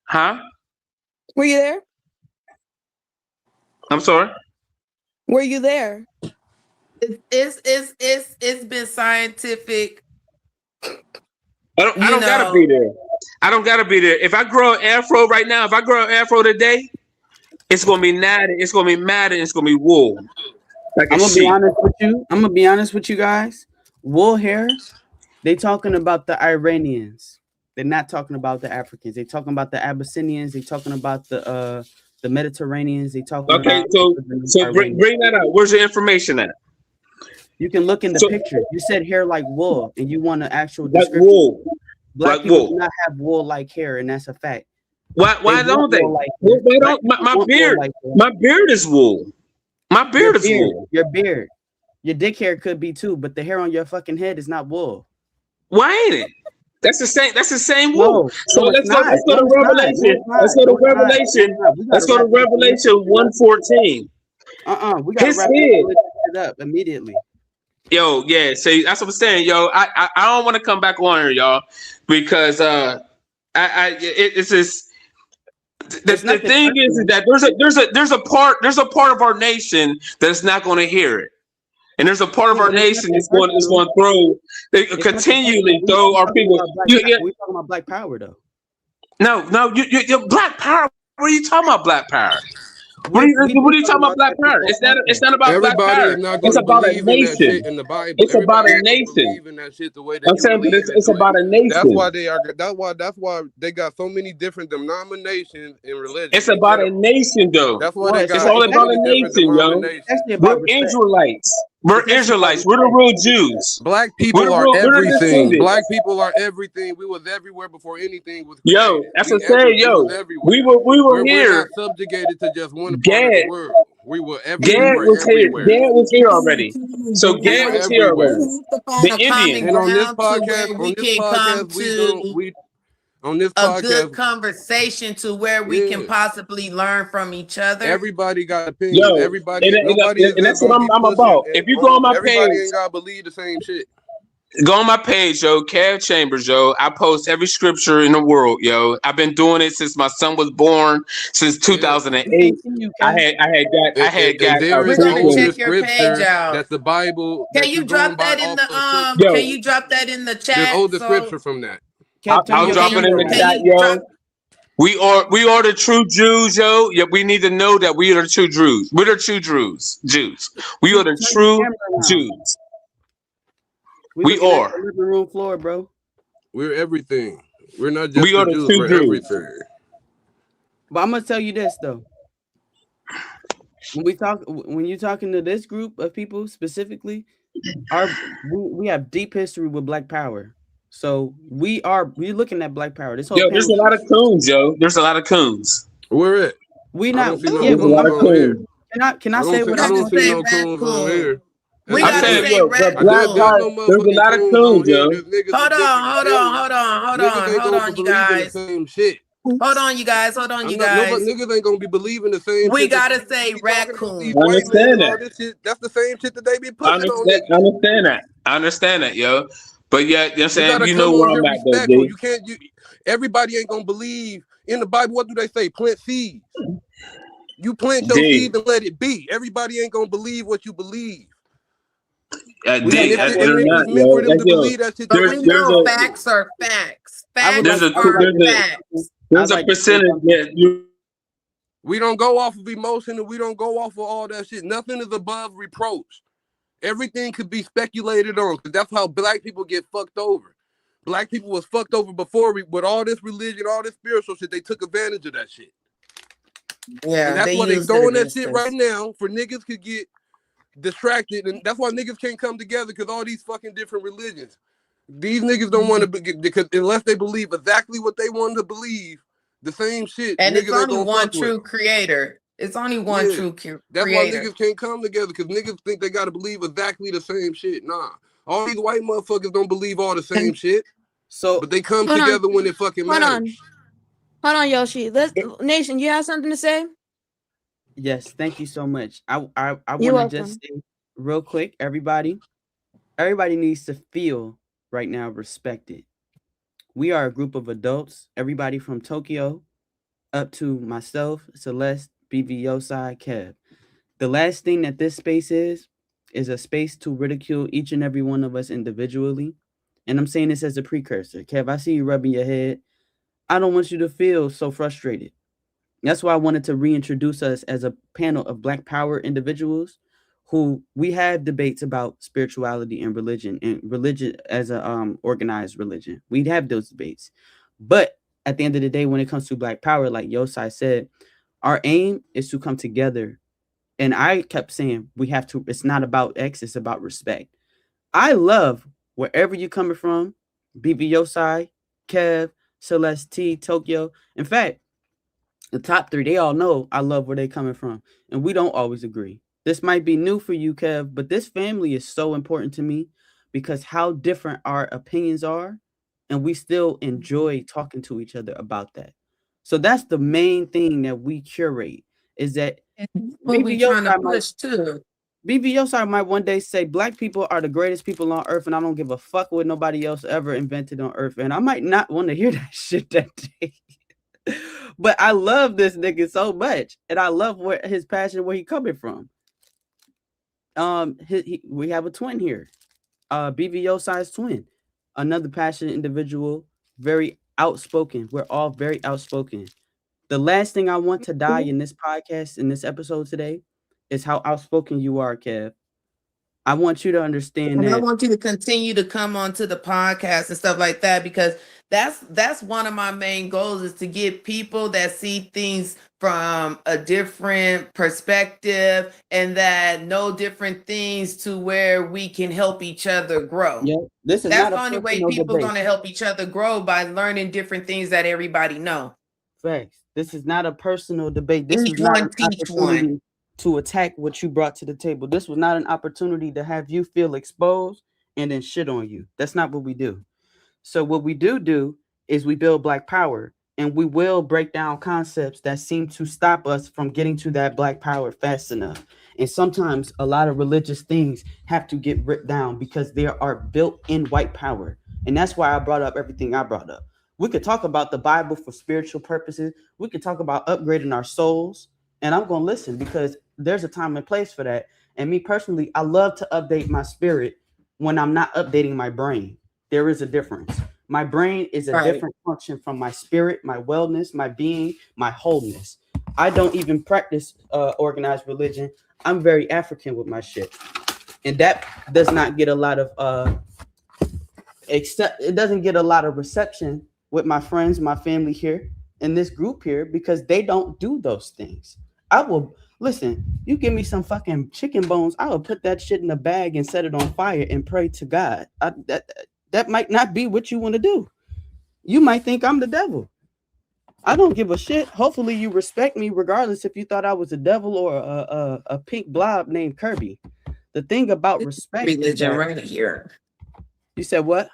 Huh? Were you there? I'm sorry? Were you there? It's been scientific. I don't gotta be there. I don't gotta be there. If I grow an afro right now, if I grow an afro today, it's gonna be natty, it's gonna be matted, it's gonna be wool. Like I'm gonna be honest with you. I'm gonna be honest with you guys. Wool hair, they talking about the Iranians. They're not talking about the Africans. They talking about the Abyssinians. They talking about the Mediterraneans. They talking okay, about so bring that out. Where's your information at? You can look in the picture. You said hair like wool, and you want an actual like description. Wool. Black like people wool. do not have wool like hair, and that's a fact. Why don't they? Like why don't my beard? Like my beard is wool. My beard is wool. Your beard, your dick hair could be too, but the hair on your fucking head is not wool. Why ain't it? That's the same. That's the same wool. No, so let's go to Revelation. Let's go to Revelation 1:14. We got to wrap it up immediately. Yo, yeah. See, that's what I'm saying. Yo, I don't want to come back on here, y'all, because it's just. The thing is that there's a part of our nation that's not going to hear it, and there's a part of our nation that's going to throw continually throw our people. We talking about Black Power though. No, you Black Power. What are you talking about, Black Power? What are you talking about, Black Power? It's not about Black Power. It's about a nation. In the Bible. It's about a nation. I'm saying, but it's about a nation. That's why they got so many different denominations in religion. It's about a nation, though. That's why it's all about a nation, yo. We're Israelites. We're Israelites. We're the real Jews. Black people are everything. Black people are everything. We was everywhere before anything was created. Yo, that's what I'm saying. Yo, we were here. We're not subjugated to just one part of the world. We were everywhere. Gad was here already. So Gad was here already. The Indian. And on this podcast, a good conversation to where we can possibly learn from each other. Everybody got opinions. Yo, everybody, and that's what I'm about. If you go on my page, everybody ain't gotta believe the same shit. Go on my page, yo, Kev Chambers, yo. I post every scripture in the world, yo. I've been doing it since my son was born, since 2008. I had got. We're gonna check your page out. That's the Bible. Can you drop that in the Can you drop that in the chat? There's older scripture from that. I'll drop it in the chat, yo. We are the true Jews, yo. Yeah, we need to know that we are the true Jews. We're the true Jews. We are the true Jews. We are. Living room floor, bro. We're everything. We're not just we are the Jews. true We're Jews. everything. But I'm gonna tell you this though. When you're talking to this group of people specifically, we have deep history with Black Power. So we're looking at Black Power. This whole there's a lot of coons, yo. There's a lot of coons. Where it? We not. There's a lot of coons. Can I say what I don't see no coons on here. We gotta say yo, red there's a lot of coons, yo. Hold on, you guys. Hold on, you guys. Niggas ain't gonna be believing the same. We gotta say raccoon. I understand that. That's the same shit that they be pushing on. I understand that, yo. But yeah, you know what I'm saying? You know where I'm at, though, dude. You can't. Everybody ain't gonna believe in the Bible. What do they say? Plant seeds. You plant your seed and let it be. Everybody ain't gonna believe what you believe. Facts are facts. Facts are facts. There's a percentage. We don't go off of emotion and we don't go off of all that shit. Nothing is above reproach. Everything could be speculated on because that's how Black people get fucked over. Black people was fucked over before with all this religion, all this spiritual shit. They took advantage of that shit. Yeah, and that's why they throwing that shit right now for niggas could get distracted, and that's why niggas can't come together because all these fucking different religions. These niggas don't want to because unless they believe exactly what they want to believe, the same shit. And it's only one true creator. It's only one true creator. That's why niggas can't come together because niggas think they got to believe exactly the same shit. Nah, all these white motherfuckers don't believe all the same shit. So, but they come together when it fucking matters. Hold on, Yoshi. Nation, you have something to say? Yes, thank you so much. I want to just say real quick, everybody needs to feel right now respected. We are a group of adults, everybody from Tokyo up to myself, Celeste, BV Yosai, Kev. The last thing that this space is is a space to ridicule each and every one of us individually. And I'm saying this as a precursor. Kev, I see you rubbing your head. I don't want you to feel so frustrated. That's why I wanted to reintroduce us as a panel of Black Power individuals who we have debates about spirituality and religion as a organized religion. We'd have those debates. But at the end of the day, when it comes to Black Power, like Yosai said, our aim is to come together. And I kept saying we have to, it's not about X, it's about respect. I love wherever you're coming from, BB Yosai, Kev, Celeste T, Tokyo. In fact, the top three, they all know I love where they're coming from. And we don't always agree. This might be new for you, Kev, but this family is so important to me because how different our opinions are. And we still enjoy talking to each other about that. So that's the main thing that we curate is that what we trying to push too. BB Yosai might one day say Black people are the greatest people on earth and I don't give a fuck what nobody else ever invented on earth. And I might not want to hear that shit that day. But I love this nigga so much. And I love where his passion, where he coming from. We have a twin here. BB Yosai's twin. Another passionate individual, very outspoken. We're all very outspoken. The last thing I want to die in this podcast, in this episode today, is how outspoken you are, Kev. I want you to understand that. I want you to continue to come onto the podcast and stuff like that, because that's one of my main goals, is to get people that see things from a different perspective and that know different things to where we can help each other grow. Yeah, that's the only way people are going to help each other grow, by learning different things that everybody know. Facts. This is not a personal debate. This is not an opportunity to attack what you brought to the table. This was not an opportunity to have you feel exposed and then shit on you. That's not what we do. So what we do is we build Black Power, and we will break down concepts that seem to stop us from getting to that Black Power fast enough. And sometimes a lot of religious things have to get ripped down because they are built in white power. And that's why I brought up everything I brought up. We could talk about the Bible for spiritual purposes. We could talk about upgrading our souls. And I'm going to listen because there's a time and place for that. And me personally, I love to update my spirit when I'm not updating my brain. There is a difference. My brain is a different function from my spirit, my wellness, my being, my wholeness. I don't even practice organized religion. I'm very African with my shit. And that does not get a lot of it doesn't get a lot of reception with my friends, my family here in this group here, because they don't do those things. I will listen, you give me some fucking chicken bones, I will put that shit in a bag and set it on fire and pray to God. That might not be what you want to do. You might think I'm the devil. I don't give a shit. Hopefully you respect me regardless if you thought I was a devil or a pink blob named Kirby. The thing about respect religion right here. You said what?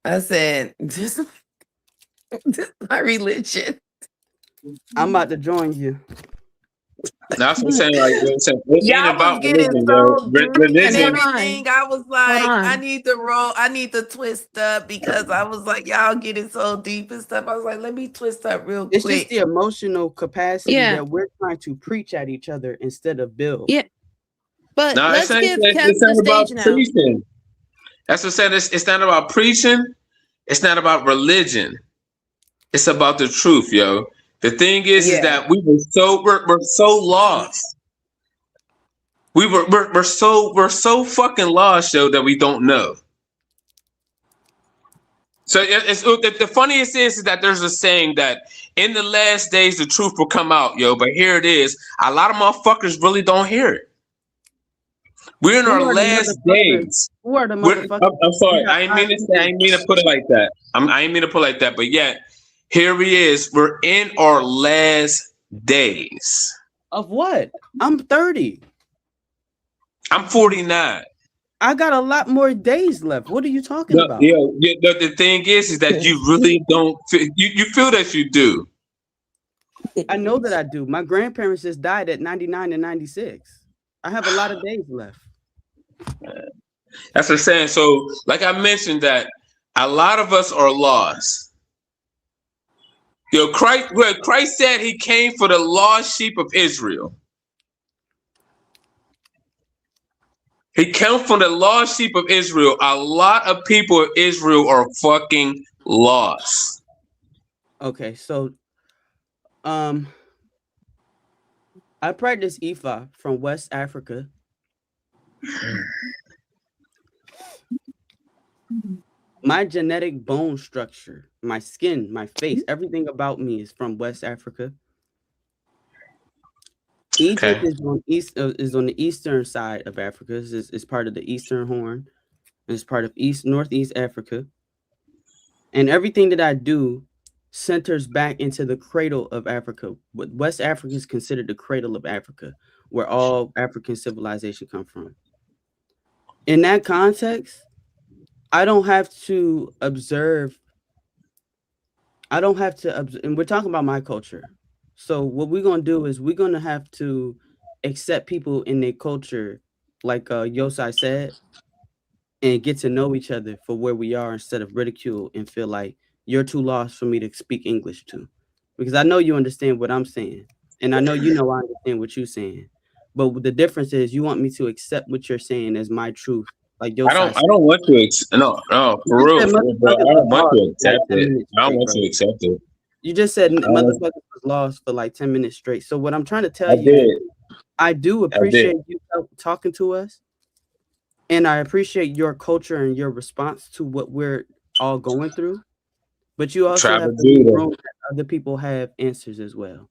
I said this is my religion. I'm about to join you. That's what I'm saying. Like, y'all was getting so religion and everything. I was like, I need to twist up because I was like, y'all getting so deep and stuff. I was like, let me twist up real quick. It's just the emotional capacity that we're trying to preach at each other instead of build. Yeah, but no, let's give Kev the stage now. Preaching. That's what I'm saying. It's not about preaching. It's not about religion. It's about the truth, yo. The thing is that we're so lost. We're so fucking lost, yo, that we don't know. So the funniest is that there's a saying that in the last days the truth will come out, yo. But here it is. A lot of motherfuckers really don't hear it. We're in our last days. Who are the motherfuckers? I'm sorry. I ain't mean to put it like that. I ain't mean to put it like that. But yet, here he is. We're in our last days. Of what? I'm 30. I'm 49. I got a lot more days left. What are you talking about? Yeah. The thing is that you really don't. You feel that you do. I know that I do. My grandparents just died at 99 and 96. I have a lot of days left. That's what I'm saying. So, like I mentioned, that a lot of us are lost. Yo, Christ said he came for the lost sheep of Israel. He came from the lost sheep of Israel. A lot of people of Israel are fucking lost. Okay, so I practice Ifa from West Africa. My genetic bone structure, my skin, my face, everything about me is from West Africa. Egypt is on the eastern side of Africa. It's part of the Eastern Horn. It's part of Northeast Africa. And everything that I do centers back into the cradle of Africa. What West Africa is considered the cradle of Africa, where all African civilization come from. In that context, I don't have to observe. And we're talking about my culture. So what we're gonna do is we're gonna have to accept people in their culture, like Yosai said, and get to know each other for where we are instead of ridicule and feel like you're too lost for me to speak English to. Because I know you understand what I'm saying. And I know you know I understand what you're saying. But the difference is you want me to accept what you're saying as my truth. Like Yosai I don't want to no, for real, bro. I don't want to accept it. I don't want to accept it. You just said motherfucker was lost for like 10 minutes straight. So what I'm trying to tell you is I do appreciate you talking to us. And I appreciate your culture and your response to what we're all going through. But you also have to be room that other people have answers as well.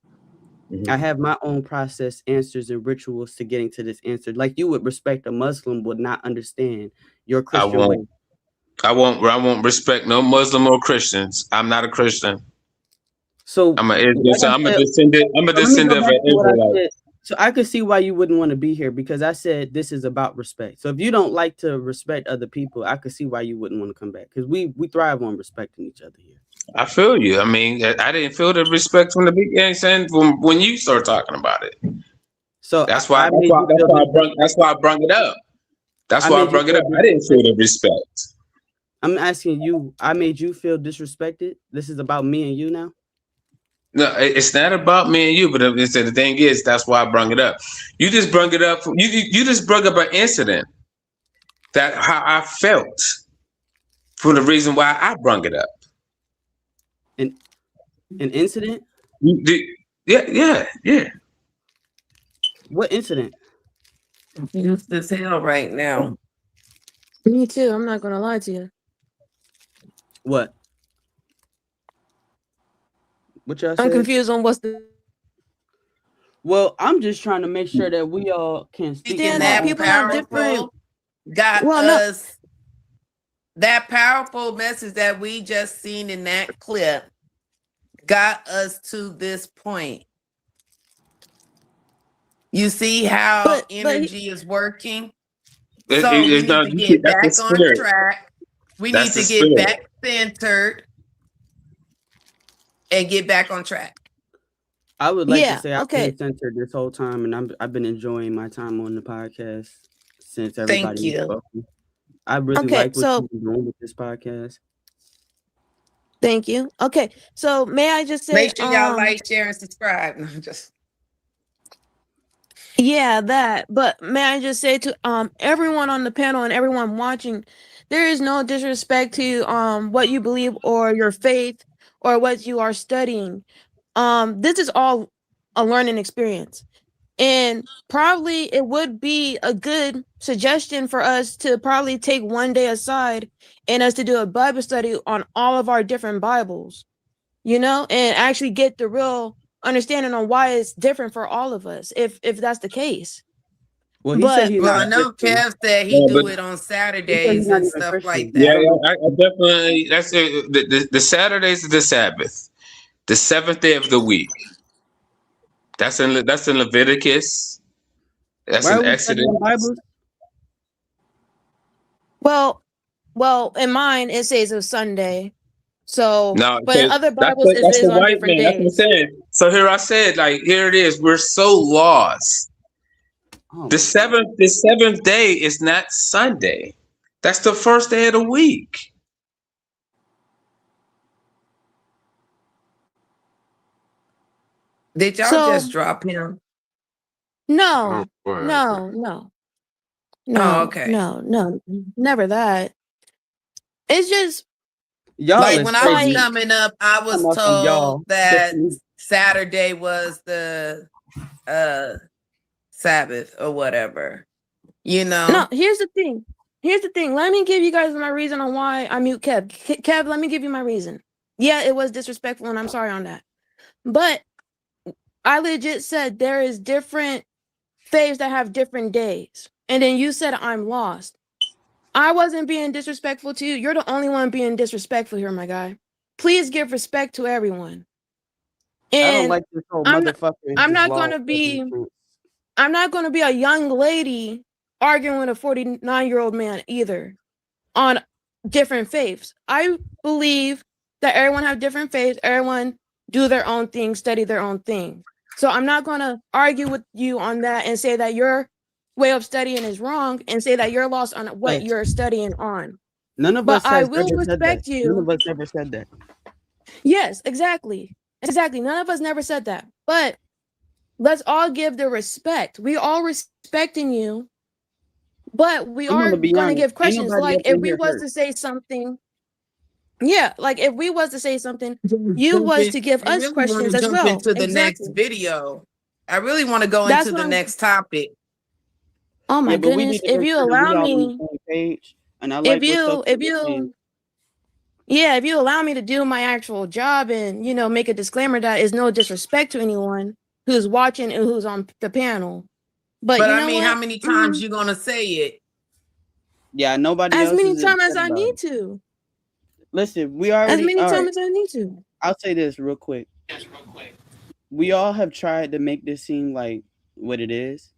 I have my own process, answers, and rituals to getting to this answer. Like you would respect a Muslim would not understand your Christian way. I won't respect no Muslim or Christians. I'm not a Christian. So I'm a descendant of an Israelite. So I could see why you wouldn't want to be here because I said this is about respect. So if you don't like to respect other people, I could see why you wouldn't want to come back because we thrive on respecting each other here. I feel you. I mean, I didn't feel the respect from the beginning, saying when you start talking about it. So that's why I brung it up. That's why I brung it up. I didn't feel the respect. I'm asking you. I made you feel disrespected. This is about me and you now. No, it's not about me and you, but the thing is, that's why I brung it up. You just brung it up. You just brung up an incident that how I felt for the reason why I brung it up. An incident? Yeah. What incident? Confused as hell right now. Me too. I'm not gonna lie to you. What? What y'all I'm said? confused on what's the. Well, I'm just trying to make sure that we all can speak. And that people have different. got us. That powerful message that we just seen in that clip got us to this point. You see how energy is working? So we need to get back on track. We need to get back centered and get back on track. I would like to say I've been centered this whole time, and I've been enjoying my time on the podcast since everybody was spoken. I really like what you're doing with this podcast. Thank you. Okay, so may I just say, make sure y'all like, share, and subscribe. No, just that. But may I just say to everyone on the panel and everyone watching, there is no disrespect to what you believe or your faith or what you are studying. This is all a learning experience. And probably it would be a good suggestion for us to probably take one day aside and us to do a Bible study on all of our different Bibles, and actually get the real understanding on why it's different for all of us, if that's the case. Well, he said he's I know Kev said he do it on Saturdays and stuff like that. Yeah, I definitely. That's it. The Saturdays is the Sabbath, the seventh day of the week. That's in Leviticus. That's in Exodus. Well, in mine it says it's Sunday. So, no, but in other Bibles it is on different days. That's what I'm saying. So here I said, here it is. We're so lost. The seventh day is not Sunday. That's the first day of the week. Did y'all just drop him? No. No, okay. no, never that. It's just Y'all Like is when I was crazy. coming up, I was I'm up from y'all. told that Saturday was the Sabbath or whatever. You no. know? Here's the thing. Let me give you guys my reason on why I mute Kev. Kev, let me give you my reason. Yeah, it was disrespectful, and I'm sorry on that. But I legit said there is different faves that have different days, and then you said I'm lost. I wasn't being disrespectful to you. You're the only one being disrespectful here, my guy. Please give respect to everyone. I don't And like this whole I'm motherfucker. I'm not gonna be a young lady arguing with a 49-year-old man either on different faiths. I believe that everyone have different faiths. Everyone do their own thing, study their own thing. So I'm not gonna argue with you on that and say that your way of studying is wrong and say that you're lost on what you're studying on. None of But us I has will ever said that. respect you. None of us ever said that. Yes, exactly. None of us never said that. But let's all give the respect. We all respecting you, but we I'm are gonna be going to honest. give Ain't questions. nobody Like up if in we here was hurt. to say something, yeah, like if we was to say something, you Jump was in- to give I us really want questions to as jump well. into the next Exactly. video. I really want to go That's into what the I'm. next topic. Oh my Yeah, but we need goodness! to If make you sure that allow we all on the me, same page. And I if like what you, Sophie if was saying. you, yeah, if you allow me to do my actual job and make a disclaimer that is no disrespect to anyone who's watching and who's on the panel. But you I know mean, how what? many times you gonna say it? Yeah, nobody As else many is times as upset I about need it. to. Listen, we As already many all right. times as I need to. I'll say this real quick. We all have tried to make this seem like what it is.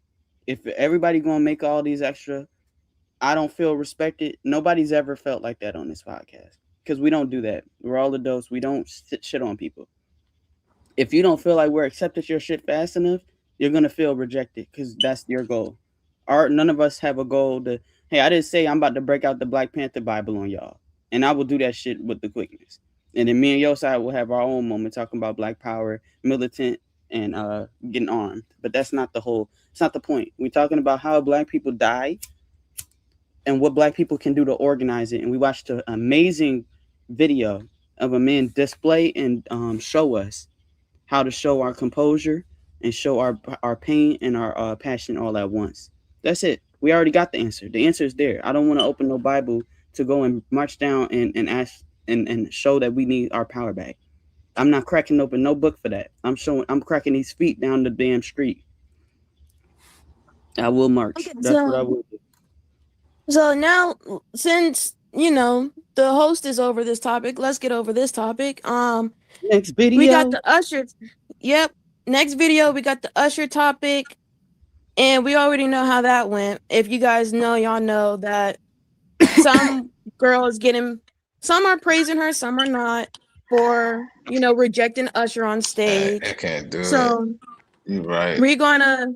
If everybody gonna make all these extra, I don't feel respected. Nobody's ever felt like that on this podcast because we don't do that. We're all adults. We don't shit on people. If you don't feel like we're accepting your shit fast enough, you're gonna feel rejected because that's your goal. None of us have a goal to. Hey, I didn't say I'm about to break out the Black Panther Bible on y'all, and I will do that shit with the quickness. And then me and Yosai will have our own moment talking about Black Power, militant, and getting armed. But that's not the whole. It's not the point. We're talking about how Black people die and what Black people can do to organize it. And we watched an amazing video of a man display and show us how to show our composure and show our pain and our passion all at once. That's it. We already got the answer. The answer is there. I don't want to open no Bible to go and march down and ask and show that we need our power back. I'm not cracking open no book for that. I'm cracking these feet down the damn street. I will march. Okay, That's what I will do. So now, since the host is over this topic, let's get over this topic. Next video. We got the Usher. Yep. Next video, we got the Usher topic, and we already know how that went. If you guys know, y'all know that some girl is getting. Some are praising her, some are not for rejecting Usher on stage. I can't do so it. You're right. We're gonna.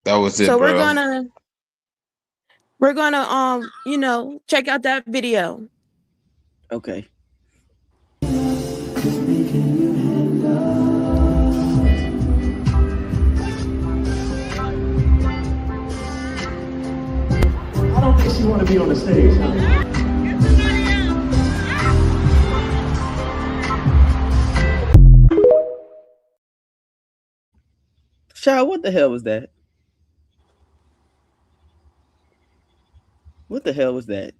That was it, So bro. we're gonna check out that video. Okay. I don't think she want to be on the stage. Child, what the hell was that? What the hell was that?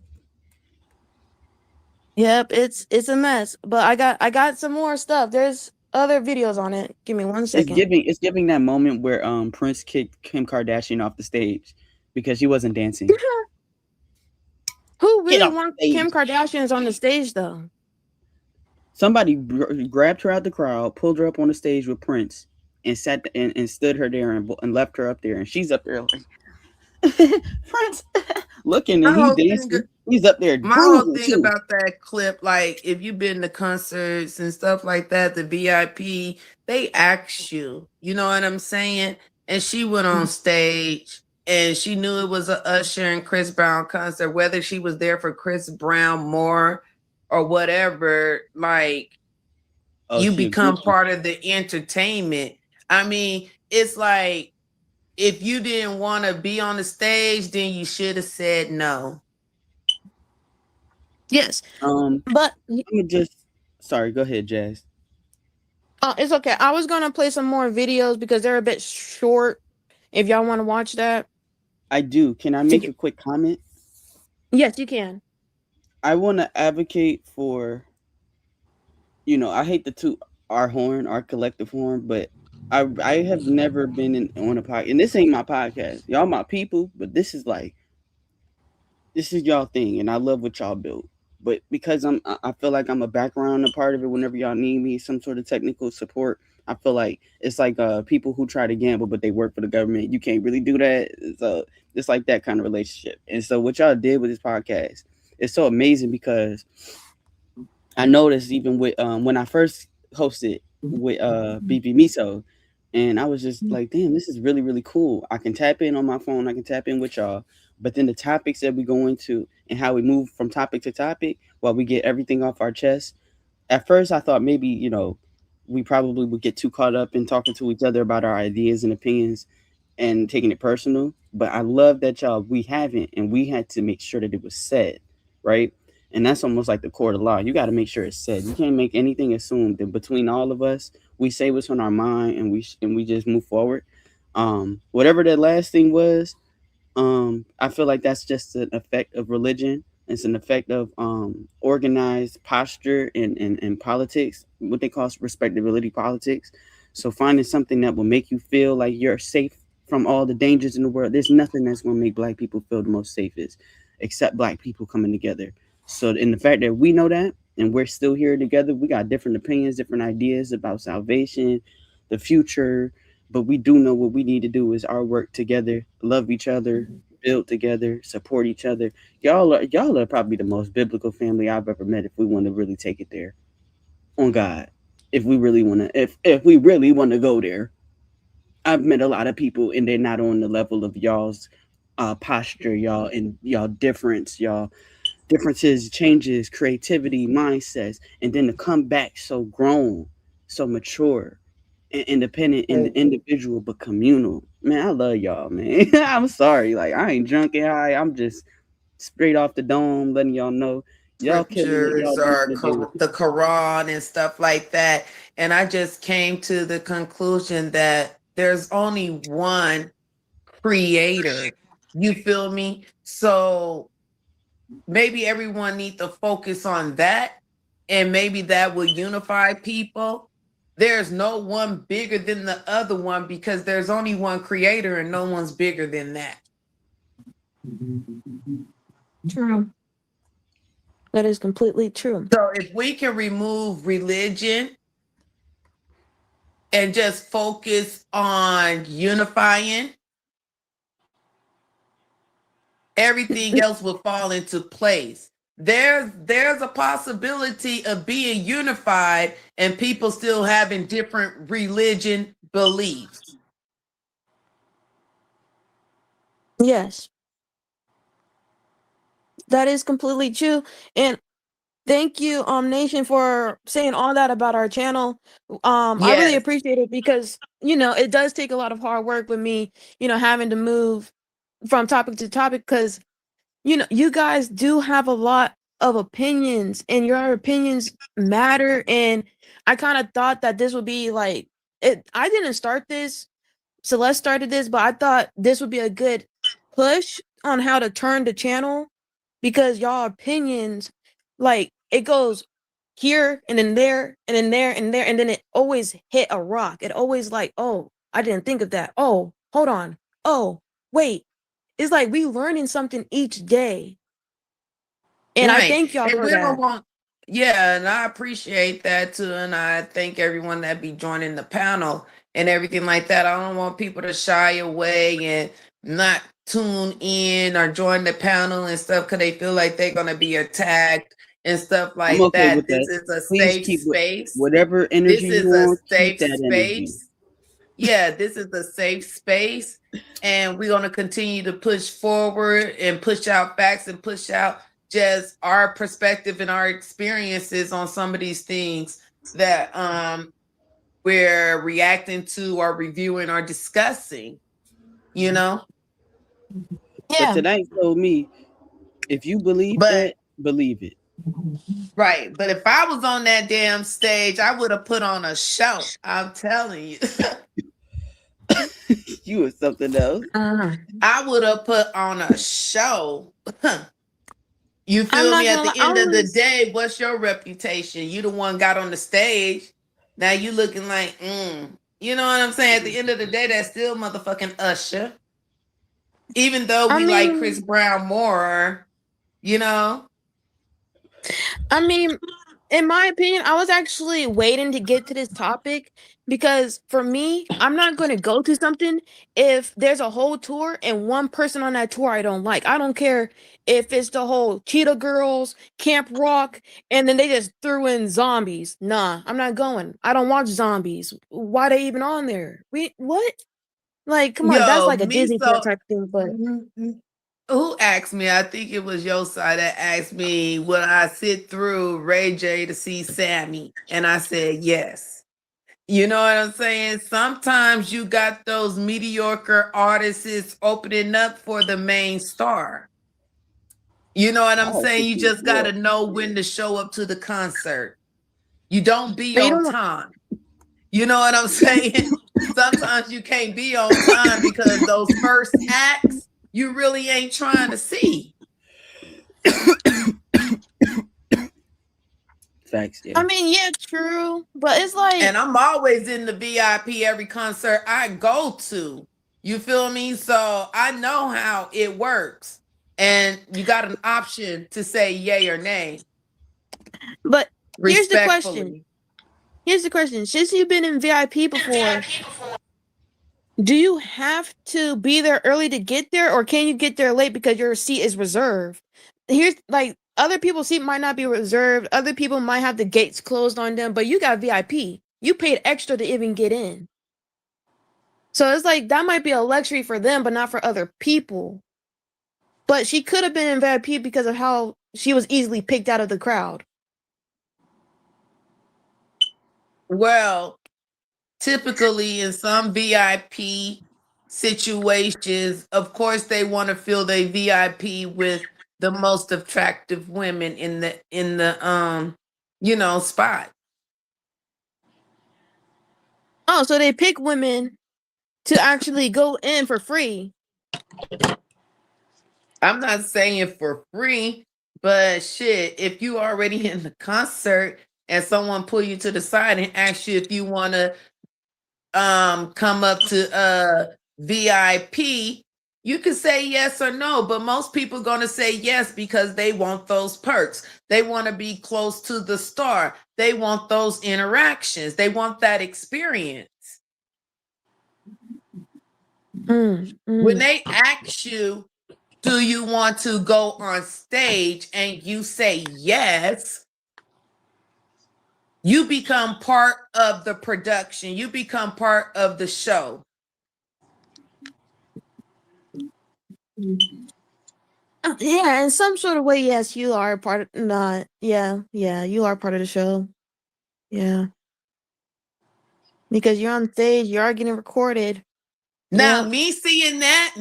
Yep, it's a mess. But I got some more stuff. There's other videos on it. Give me 1 second. It's giving that moment where Prince kicked Kim Kardashian off the stage because she wasn't dancing. Who really wants Kim Kardashian's on the stage though? Somebody grabbed her out the crowd, pulled her up on the stage with Prince, and sat and stood her there and left her up there, and she's up there like Prince looking, and he's dancing. He's up there. My whole thing about that clip, like if you've been to concerts and stuff like that, the VIP, they ask you, you know what I'm saying? And she went on stage and she knew it was a Usher and Chris Brown concert, whether she was there for Chris Brown more or whatever, like you become part of the entertainment. I mean, it's like if you didn't want to be on the stage, then you should have said no. Yes. But I'm just sorry, go ahead, Jazz. It's okay. I was gonna play some more videos because they're a bit short. If y'all want to watch that. I do. Can I make a quick comment? Yes, you can. I want to advocate for, I hate to toot our horn, our collective horn, but I have never been on a podcast, and this ain't my podcast. Y'all my people, but this is y'all thing, and I love what y'all build. But because I feel like I'm a background, a part of it whenever y'all need me, some sort of technical support. I feel like it's like people who try to gamble, but they work for the government. You can't really do that. So it's like that kind of relationship. And so what y'all did with this podcast is so amazing because I noticed even with when I first hosted with BP Miso, and I was just like, damn, this is really, really cool. I can tap in on my phone. I can tap in with y'all. But then the topics that we go into and how we move from topic to topic while we get everything off our chest. At first, I thought maybe, we probably would get too caught up in talking to each other about our ideas and opinions and taking it personal. But I love that we haven't, and we had to make sure that it was said, right? And that's almost like the court of law. You got to make sure it's said. You can't make anything assumed. And between all of us, we say what's on our mind, and we just move forward. Whatever that last thing was, I feel like that's just an effect of religion. It's an effect of organized posture in politics, what they call respectability politics. So finding something that will make you feel like you're safe from all the dangers in the world. There's nothing that's going to make Black people feel the most safest except Black people coming together. So in the fact that we know that and we're still here together, we got different opinions, different ideas about salvation, the future, but we do know what we need to do is our work together, love each other, build together, support each other. Y'all are probably the most biblical family I've ever met if we want to really take it there. On God. If we really want to go there. I've met a lot of people and they're not on the level of y'all's posture, y'all, and y'all differences, changes, creativity, mindsets, and then to come back so grown, so mature, independent and individual, but communal. Man, I love y'all, man. I'm sorry, like I ain't drunk and high. I'm just straight off the dome, letting y'all know y'all Scriptures or the Quran and stuff like that. And I just came to the conclusion that there's only one creator. You feel me? So maybe everyone needs to focus on that, and maybe that will unify people. There's no one bigger than the other one because there's only one creator and no one's bigger than that. True. That is completely true. So if we can remove religion and just focus on unifying, everything else will fall into place. There's a possibility of being unified and people still having different religion beliefs. Yes. That is completely true. And thank you, Nation, for saying all that about our channel. I really appreciate it because, it does take a lot of hard work with me, having to move from topic to topic because, you guys do have a lot of opinions and your opinions matter. And I kind of thought that this would be like it. I didn't start this. Celeste started this, but I thought this would be a good push on how to turn the channel because y'all opinions, like it goes here and then there and then there and there. And then it always hit a rock. It always like, oh, I didn't think of that. Oh, hold on. Oh, wait. It's like we learning something each day. And I thank y'all for that. Yeah, and I appreciate that too. And I thank everyone that be joining the panel and everything like that. I don't want people to shy away and not tune in or join the panel and stuff because they feel like they're going to be attacked and stuff like that. This is a safe space. Whatever energy this is you want, a safe keep that space. Yeah, this is a safe space. And we're going to continue to push forward and push out facts and push out just our perspective and our experiences on some of these things that we're reacting to or reviewing or discussing. you know? But Yeah. tonight told me, if you believe But that, believe it. right. But if I was on that damn stage, I would have put on a show. I'm telling you. You was something else. I would have put on a show. You I'm feel not me? At gonna the lie, end I of the was day, what's your reputation? You the one got on the stage. Now you looking like, you know what I'm saying? At the end of the day, that's still motherfucking Usher. Even though I we like Chris mean Brown more, you know? in my opinion, I was actually waiting to get to this topic because for me, I'm not going to go to something if there's a whole tour and one person on that tour I don't like. I don't care if it's the whole Cheetah Girls, Camp Rock, and then they just threw in zombies. Nah, I'm not going. I don't watch zombies. Why they even on there? What? Like, come on, that's Yo, like a me Disney Channel so type thing, but who asked me? I think it was your side that asked me, would I sit through Ray J to see Sammy? And I said yes. You know what I'm saying? Sometimes you got those mediocre artists opening up for the main star. You know what I'm Oh, saying? for You sure. just got to know when to show up to the concert. You don't be but you on don't. time. You know what I'm saying? Sometimes you can't be on time because those first acts, you really ain't trying to see. Facts, yeah. I mean, yeah, true, but it's like, And I'm always in the VIP every concert I go to. You feel me? So I know how it works. And you got an option to say yay or nay. but here's the question. Respectfully. Here's the question. Since you've been in VIP before, do you have to be there early to get there, or can you get there late because your seat is reserved? Here's like other people's seat might not be reserved. Other people might have the gates closed on them, but you got VIP. You paid extra to even get in. So it's like that might be a luxury for them, but not for other people. But she could have been in VIP because of how she was easily picked out of the crowd. Well, typically in some VIP situations, of course they want to fill their VIP with the most attractive women in the spot. Oh, so they pick women to actually go in for free. I'm not saying for free, but shit, if you already in the concert and someone pull you to the side and ask you if you want to come up to VIP, you can say yes or no, but most people are going to say yes because they want those perks. They want to be close to the star. They want those interactions. They want that experience. When they ask you, do you want to go on stage, and you say yes, you become part of the production. You become part of the show. Yeah, in some sort of way, yes, you are part of not. Yeah, you are part of the show. Yeah. Because you're on stage, you are getting recorded. Now, Yep. me seeing that,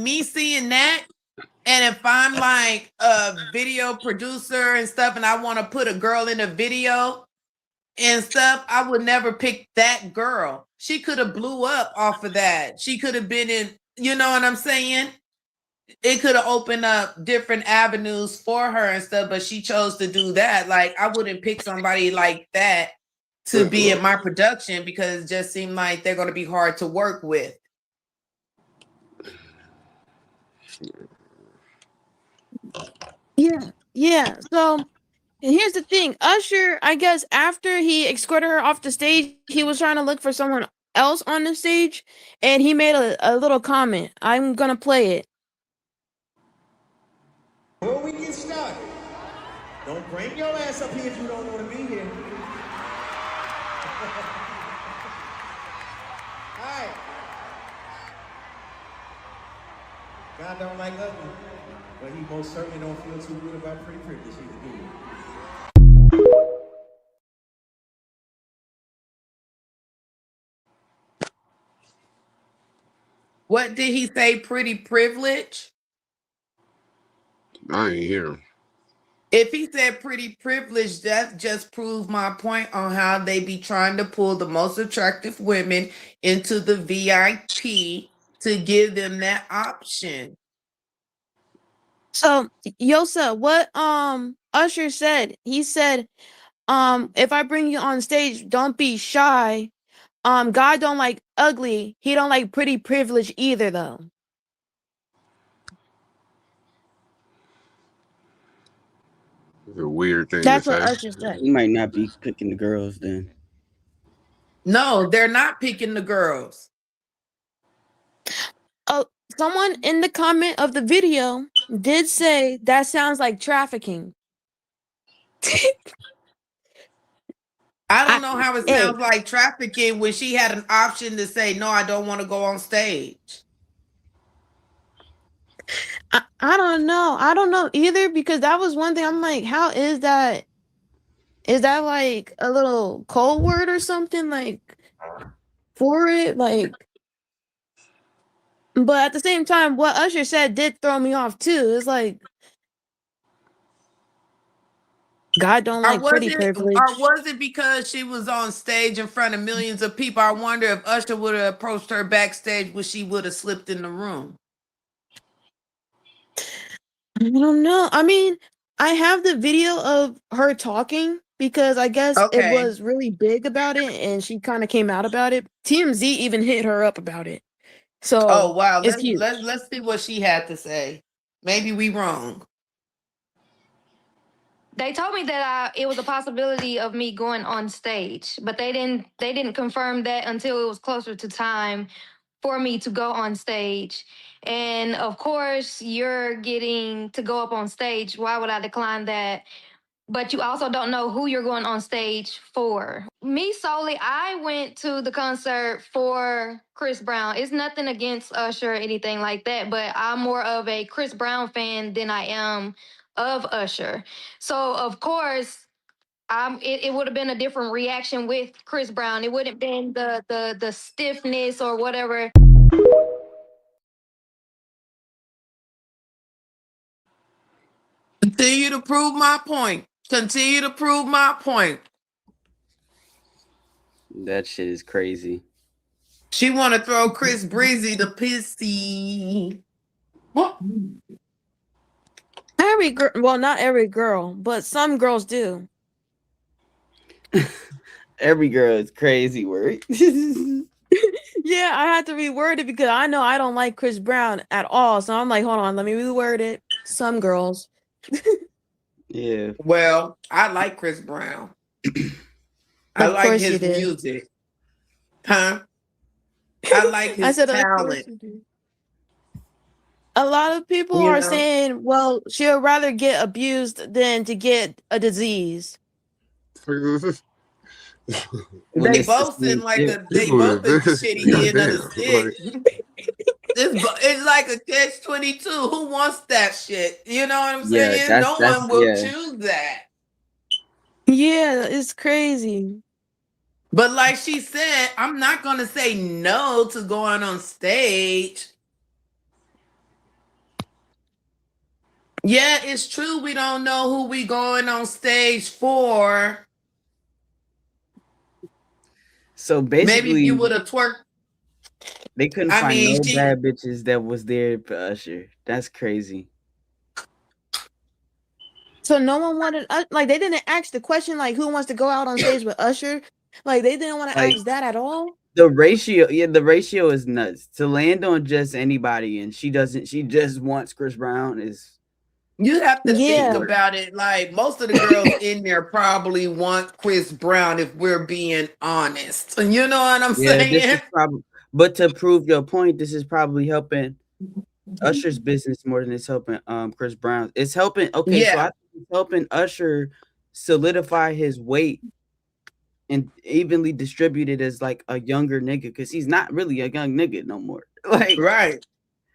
and if I'm like a video producer and stuff, and I want to put a girl in a video and stuff, I would never pick that girl. She could have blew up off of that. She could have been in, you know what I'm saying? It could have opened up different avenues for her and stuff, but she chose to do that. Like, I wouldn't pick somebody like that to be in my production because it just seemed like they're going to be hard to work with. Yeah. So, and here's the thing. Usher, I guess after he escorted her off the stage, he was trying to look for someone else on the stage, and he made a little comment. I'm gonna play it. Before we get started, don't bring your ass up here if you don't want to be here. Alright. God don't like ugly, but he most certainly don't feel too good about pretty privilege either, do you? What did he say? Pretty privilege? I ain't hear him. If he said pretty privilege, that just proves my point on how they be trying to pull the most attractive women into the VIP to give them that option. So Yosa, what Usher said, he said, if I bring you on stage, don't be shy. God don't like ugly. He don't like pretty privilege either, though. It's a weird thing That's to what say. Usher said. He might not be picking the girls then. No, they're not picking the girls. Oh, someone in the comment of the video did say that sounds like trafficking. I don't know how it sounds like trafficking when she had an option to say, no, I don't want to go on stage. I don't know. I don't know either, because that was one thing. I'm like, how is that? Is that like a little code word or something like for it? Like, but at the same time, what Usher said did throw me off too. It's like, God don't like pretty privilege. Or was it because she was on stage in front of millions of people? I wonder if Usher would have approached her backstage, would she would have slipped in the room? I don't know. I mean, I have the video of her talking because I guess it was really big about it, and she kind of came out about it. TMZ even hit her up about it. So, oh wow, it's cute. let's see what she had to say. Maybe we wrong. They told me that it was a possibility of me going on stage, but they didn't confirm that until it was closer to time for me to go on stage. And of course, you're getting to go up on stage. Why would I decline that? But you also don't know who you're going on stage for. Me solely, I went to the concert for Chris Brown. It's nothing against Usher or anything like that, but I'm more of a Chris Brown fan than I am of Usher. So of course, it would have been a different reaction with Chris Brown. It wouldn't have been the stiffness or whatever. Continue to prove my point. Continue to prove my point. That shit is crazy. She want to throw Chris Breezy the pissy. What? Every girl, well, not every girl, but some girls do. Every girl is crazy word. Yeah, I had to reword it because I know I don't like Chris Brown at all. So I'm like, hold on, let me reword it. Some girls. Yeah. Well, I like Chris Brown. I like his music. Huh? I like his talent. A lot of people are saying, well, she'll rather get abused than to get a disease. They both seem like they both the shitty end of the stick. It's like a catch-22. Who wants that shit? You know what I'm saying? No one will choose that. Yeah, it's crazy. But like she said, I'm not gonna say no to going on stage. Yeah, it's true. We don't know who we going on stage for. So basically, maybe if you would have twerked. They couldn't find no bad bitches that was there for Usher. That's crazy. So no one wanted, like, they didn't ask the question, like, who wants to go out on stage with Usher? Like, they didn't want to ask that at all. The ratio is nuts. To land on just anybody, and she just wants Chris Brown is. You have to think about it. Like, most of the girls in there probably want Chris Brown, if we're being honest. You know what I'm saying? This is but to prove your point, this is probably helping Usher's business more than it's helping Chris Brown. It's helping. Okay, so I think it's helping Usher solidify his weight and evenly distribute it as like a younger nigga, because he's not really a young nigga no more. Like, right.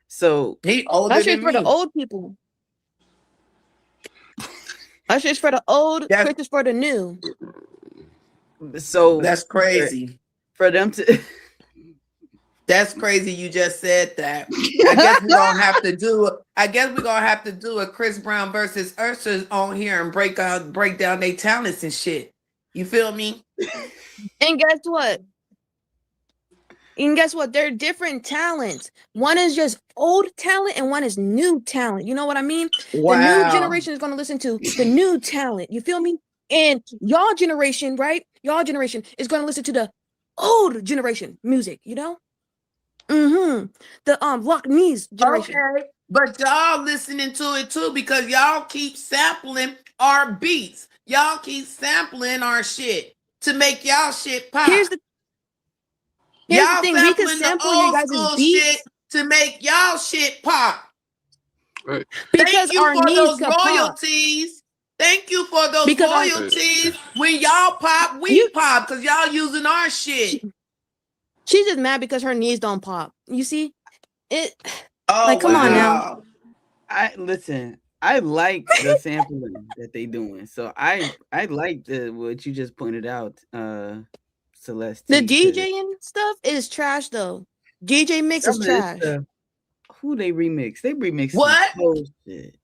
So he older Usher's for the old people. Usher's for the old, Chris is for the new. So that's crazy. For them to That's crazy. You just said that. I guess we're gonna have to do. I guess we're gonna have to do a Chris Brown versus Usher on here and break down their talents and shit. You feel me? And guess what? They're different talents. One is just old talent and one is new talent. You know what I mean? Wow. The new generation is going to listen to the new talent. You feel me? And y'all generation, right? Y'all generation is going to listen to the old generation music, you know? The Loch Knees generation. Okay. But y'all listening to it too because y'all keep sampling our beats. Y'all keep sampling our shit to make y'all shit pop. Here's the thing. We can sampling sample the your old guys' school beats shit to make y'all shit pop. Right. because Thank you our for needs those can pop. royalties. Thank you for those Because royalties. When y'all pop, we pop because y'all using our shit. She's just mad because her knees don't pop. You see? It Oh, like come on now. I like the sampling that they doing. So I like what you just pointed out, Celeste. The DJing stuff is trash though. DJ mix is trash. Who they remix? They remixed What? some old shit.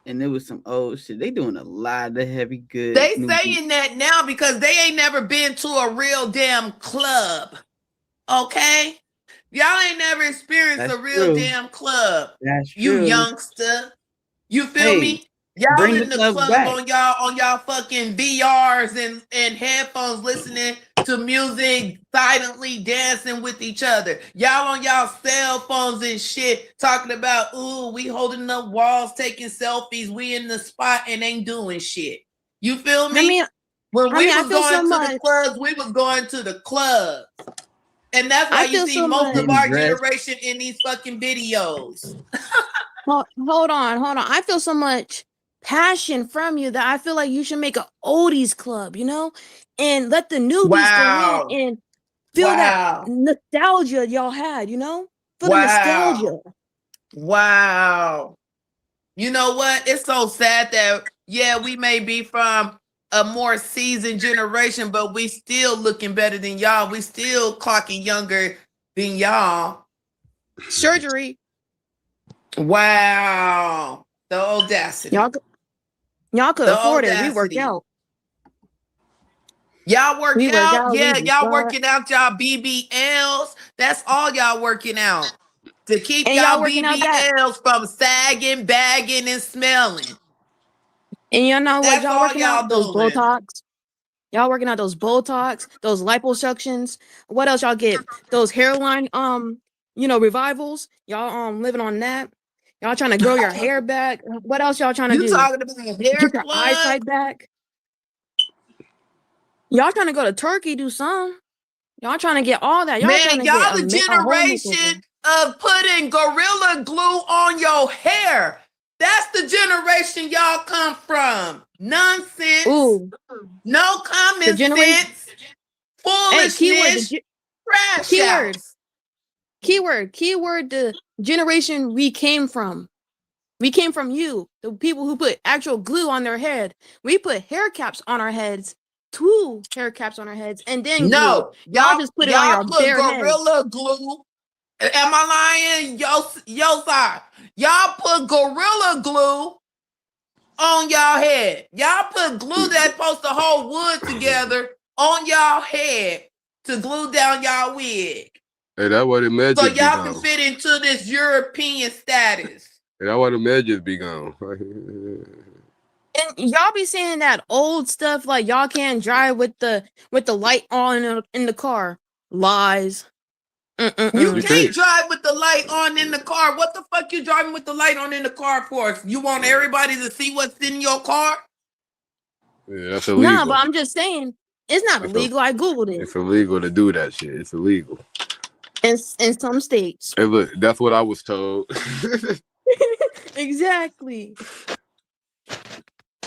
And there was some old shit. They doing a lot of heavy good. They new saying that now because they ain't never been to a real damn club. Okay? Y'all ain't never experienced That's a real true. damn club. That's You true. youngster. You feel Hey, me? Y'all bring in the the club club back. on y'all fucking VRs and headphones listening to music, silently dancing with each other. Y'all on y'all cell phones and shit talking about, ooh, we holding up walls, taking selfies, we in the spot and ain't doing shit. You feel me? When we was going to the clubs, we was going to the clubs. And that's why you see most of our generation in these fucking videos. Hold on. I feel so much passion from you that I feel like you should make an oldies club, you know, and let the newbies go in and feel that nostalgia y'all had, you know, feel the nostalgia. Wow. You know what? It's so sad that we may be from a more seasoned generation, but we still looking better than y'all. We still clocking younger than y'all. Surgery. Wow. The audacity. Y'all could afford it. We work out. Y'all work out? Yeah, we y'all working out y'all BBLs. That's all y'all working out. To keep And y'all y'all working out that- BBLs from sagging, bagging, and smelling. And you know what That's y'all all working y'all out? Those doing. Botox. Y'all working out those Botox, those liposuctions. What else y'all get? Those hairline, revivals. Y'all living on that. Y'all trying to grow your hair back. What else y'all trying to do? You talking about hair Get your plug? eyesight back. Y'all trying to go to Turkey, do some. Y'all trying to get all that. Y'all trying Man, to y'all get the a whole generation of putting Gorilla Glue on your hair. That's the generation y'all come from. Nonsense. Ooh. No common sense. Foolishness. Trash Keyword, the generation we came from. We came from you, the people who put actual glue on their head. We put hair caps on our heads, 2 hair caps on our heads, and then No, glue. Y'all just put it on your put bare head. Gorilla Glue. Am I lying? Yo, sir. Y'all put Gorilla Glue on y'all head. Y'all put glue that's supposed to hold wood together on y'all head to glue down y'all wig. Hey, that's what the magic So be y'all gone. can fit into this European status. Hey, that's why the magic be gone. And y'all be saying that old stuff like y'all can't drive with the light on in the car. Lies. You can't drive with the light on in the car. What the fuck you driving with the light on in the car for? You want everybody to see what's in your car? Yeah, that's illegal. No, but I'm just saying it's not illegal. I googled it. It's illegal to do that shit. It's illegal. In some states. Hey, look, that's what I was told. Exactly.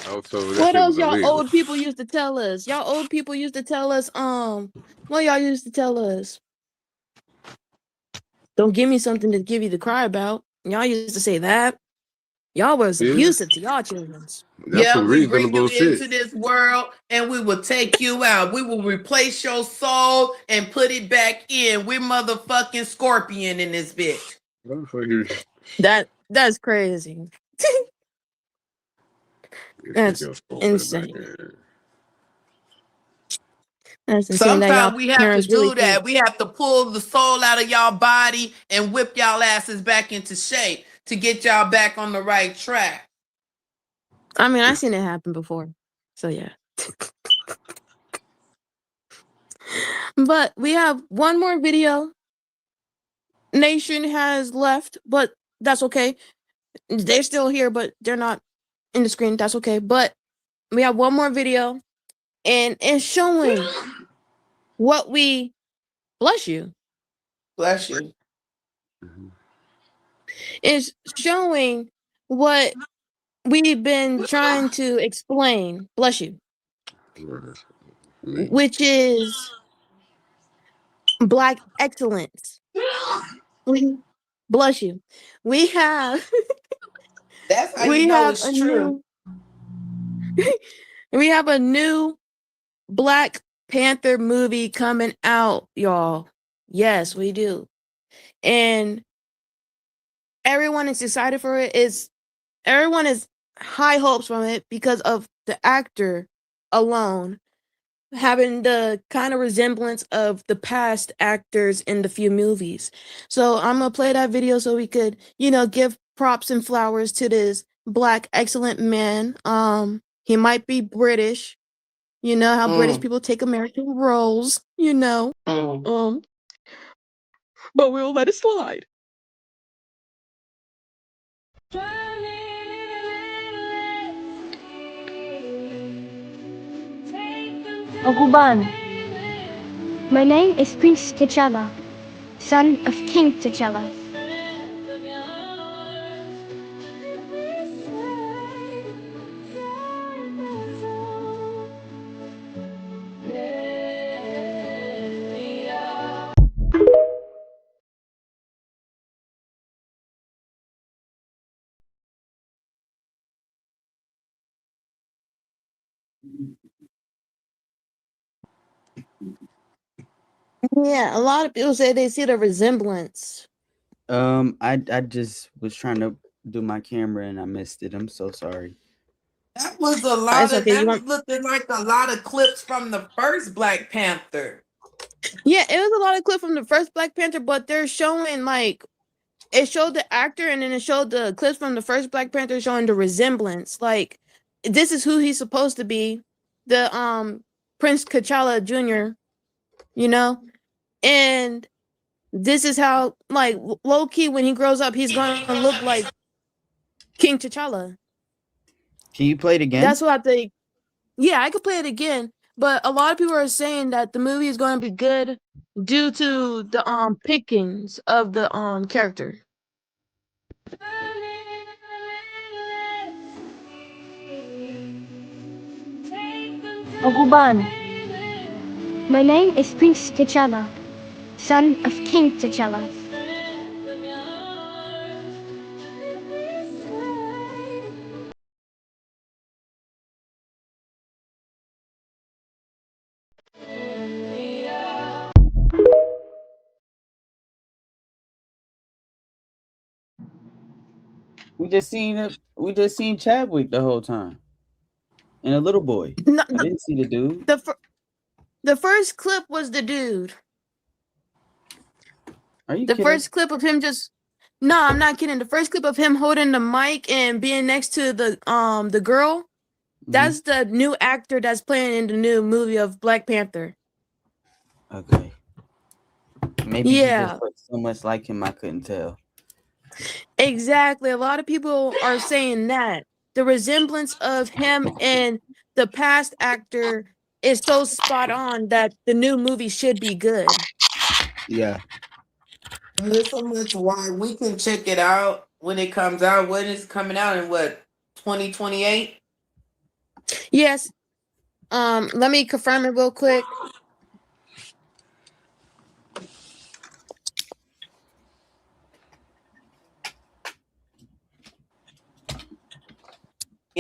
I was told that What shit else was y'all illegal. old people used to tell us? Y'all old people used to tell us, what y'all used to tell us? Don't give me something to give you to cry about. Y'all used to say that. Y'all was Yeah. abusive to y'all childrens. That's Yeah, some we bring you reasonable shit. into this world and we will take you out. We will replace your soul and put it back in. We're motherfucking Scorpion in this bitch. That's crazy. That's insane. That's insane that y'all Sometimes we have to parents really do that. think. We have to pull the soul out of y'all body and whip y'all asses back into shape to get y'all back on the right track. I mean, I've seen it happen before. So yeah. But we have one more video. Nation has left, but that's okay. They're still here, but they're not in the screen. That's okay. But we have one more video, and it's showing what we bless you. Bless you. It's showing what we've been trying to explain. Bless you. Which is Black excellence. Bless you. We have That's how you know it's true. We have a new Black Panther movie coming out, y'all. Yes, we do. And everyone is excited for it. Everyone is high hopes from it because of the actor alone having the kind of resemblance of the past actors in the few movies. So I'm gonna play that video so we could, give props and flowers to this Black excellent man. He might be British. You know how British people take American roles, but we'll let it slide. Oguban. My name is Prince T'Challa, son of King T'Challa. Yeah, a lot of people say they see the resemblance. I just was trying to do my camera and I missed it. I'm so sorry. That was a lot of that was looking like a lot of clips from the first Black Panther. Yeah, it was a lot of clips from the first Black Panther, but they're showing it showed the actor and then it showed the clips from the first Black Panther showing the resemblance. Like, this is who he's supposed to be, the Prince T'Challa Jr., and this is how, like, low key when he grows up, he's gonna look like King T'Challa. Can you play it again? That's what I think. Yeah, I could play it again, but a lot of people are saying that the movie is going to be good due to the pickings of the character. Oguban. My name is Prince T'Challa, son of King T'Challa. We just seen Chadwick the whole time. And a little boy. No, I didn't see the dude. The first clip was the dude. Are you the kidding? first clip of him just No, I'm not kidding. The first clip of him holding the mic and being next to the girl, that's the new actor that's playing in the new movie of Black Panther. Okay. Maybe he just looked so much like him I couldn't tell. Exactly. A lot of people are saying that the resemblance of him and the past actor is so spot on that the new movie should be good. Yeah. There's so much why we can check it out when it comes out. When is it coming out in 2028? Yes. Let me confirm it real quick.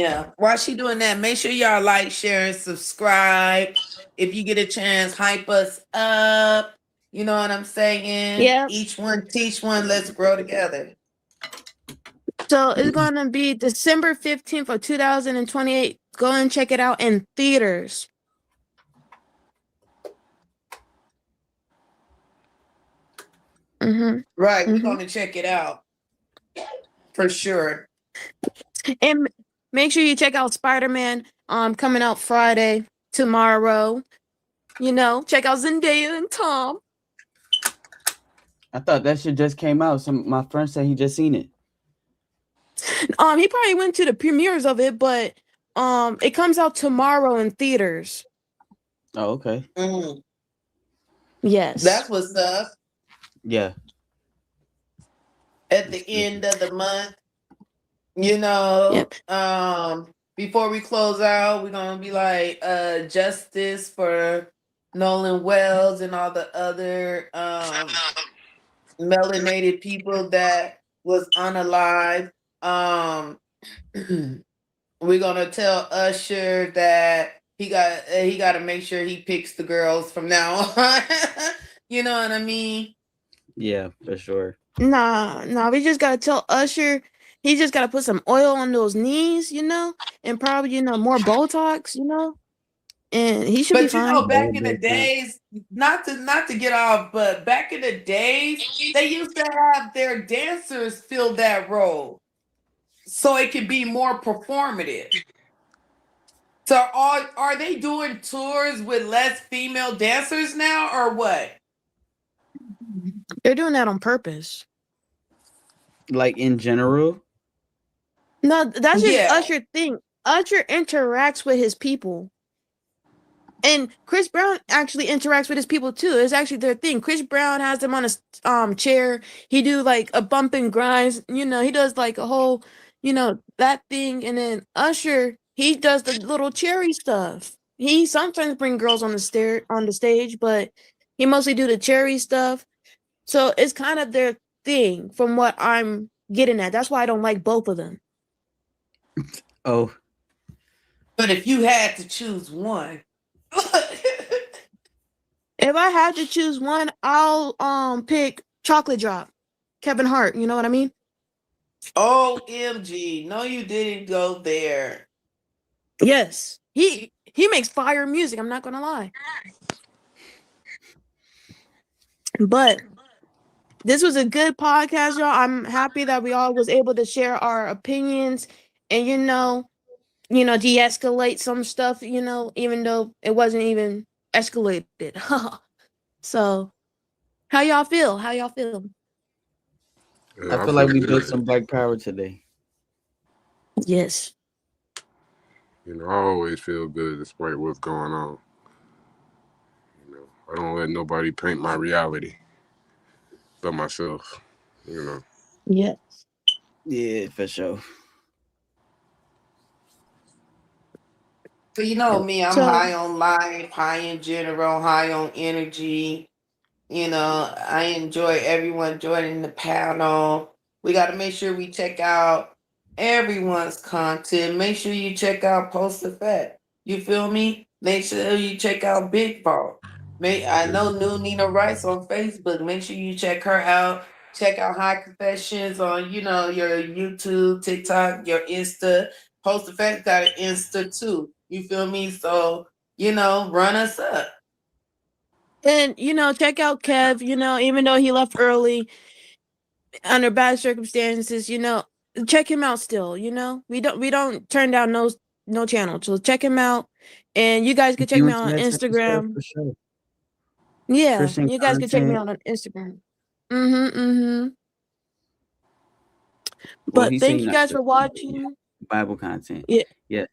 Yeah. While she doing that, make sure y'all like, share, and subscribe. If you get a chance, hype us up. You know what I'm saying? Yeah. Each one teach one. Let's grow together. So it's gonna be December 15th of 2028. Go and check it out in theaters. Right. We're gonna check it out for sure. And make sure you check out Spider-Man coming out Friday tomorrow. You know, check out Zendaya and Tom. I thought that shit just came out. My friend said he just seen it. He probably went to the premieres of it, but it comes out tomorrow in theaters. Oh, okay. Yes. That's what's up. Yeah. At the end of the month, you know, before we close out, we're gonna be like justice for Nolan Wells and all the other melanated people that was unalive. We're gonna tell Usher that he got to make sure he picks the girls from now on. You know what I mean? Yeah, for sure. Nah, we just gotta tell Usher he just gotta put some oil on those knees, you know, and probably, you know, more Botox, you know, and he should be But you fine. know, back in the days, not to get off, but back in the days, they used to have their dancers fill that role so it could be more performative. So are they doing tours with less female dancers now, or what? They're doing that on purpose. Like in general? No, that's just Yeah. Usher thing. Usher interacts with his people. And Chris Brown actually interacts with his people too. It's actually their thing. Chris Brown has them on a chair. He do like a bump and grinds. You know, he does like a whole, you know, that thing. And then Usher, he does the little cherry stuff. He sometimes bring girls on the stage, but he mostly do the cherry stuff. So it's kind of their thing, from what I'm getting at. That's why I don't like both of them. Oh. But if you had to choose one. If I had to choose one, I'll pick Chocolate Drop, Kevin Hart. You know what I mean? OMG. No, you didn't go there. Yes. He makes fire music, I'm not gonna lie. But this was a good podcast, y'all. I'm happy that we all was able to share our opinions and you know, de-escalate some stuff, you know, even though it wasn't even escalated. So, how y'all feel? Yeah, I feel like we built some black power today. Yes. You know, I always feel good despite what's going on. You know, I don't let nobody paint my reality but myself. You know. Yes. Yeah, for sure. So you know me, I'm So- high on life, high in general, high on energy. You know, I enjoy everyone joining the panel. We got to make sure we check out everyone's content. Make sure you check out Post Effect. You feel me? Make sure you check out Big Ball. I know New Nina Rice on Facebook. Make sure you check her out. Check out High Confessions on, you know, your YouTube, TikTok, your Insta. Post Effect got an Insta too. You feel me? So, you know, run us up. And you know, check out Kev, you know, even though he left early under bad circumstances, you know, check him out still, you know. We don't turn down no channel. So check him out. And you guys can check me out on Instagram. For sure. Yeah, Christian you guys can check me out content. on Instagram. But Well, he's thank saying you that guys the for watching. Bible content. Yeah. Yeah.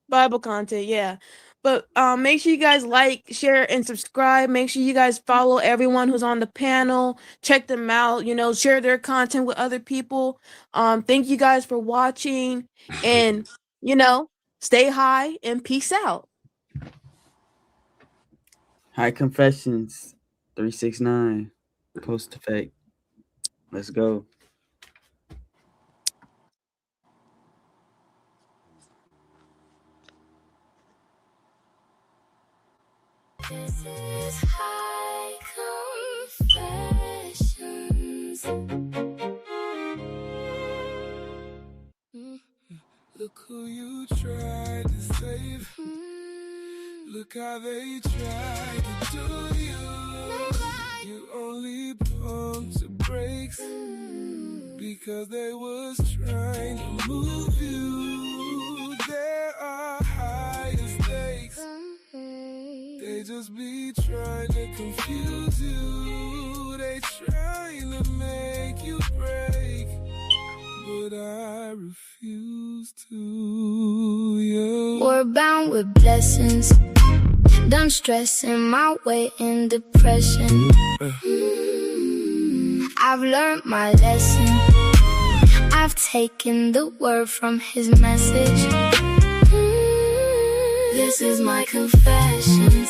Bible content, yeah. But make sure you guys like, share, and subscribe. Make sure you guys follow everyone who's on the panel. Check them out, you know, share their content with other people. Thank you guys for watching. And, you know, stay high and peace out. High Confessions 369. Post Effect. Let's go. This is high confessions. Look who you tried to save. Look how they tried to do you. You only pumped the brakes because they was trying to move you. There are higher stakes. They just be trying to confuse you. They trying to make you break, but I refuse to. Yeah. We're bound with blessings. Done stressing my way in depression. I've learned my lesson. I've taken the word from his message. This is my confessions.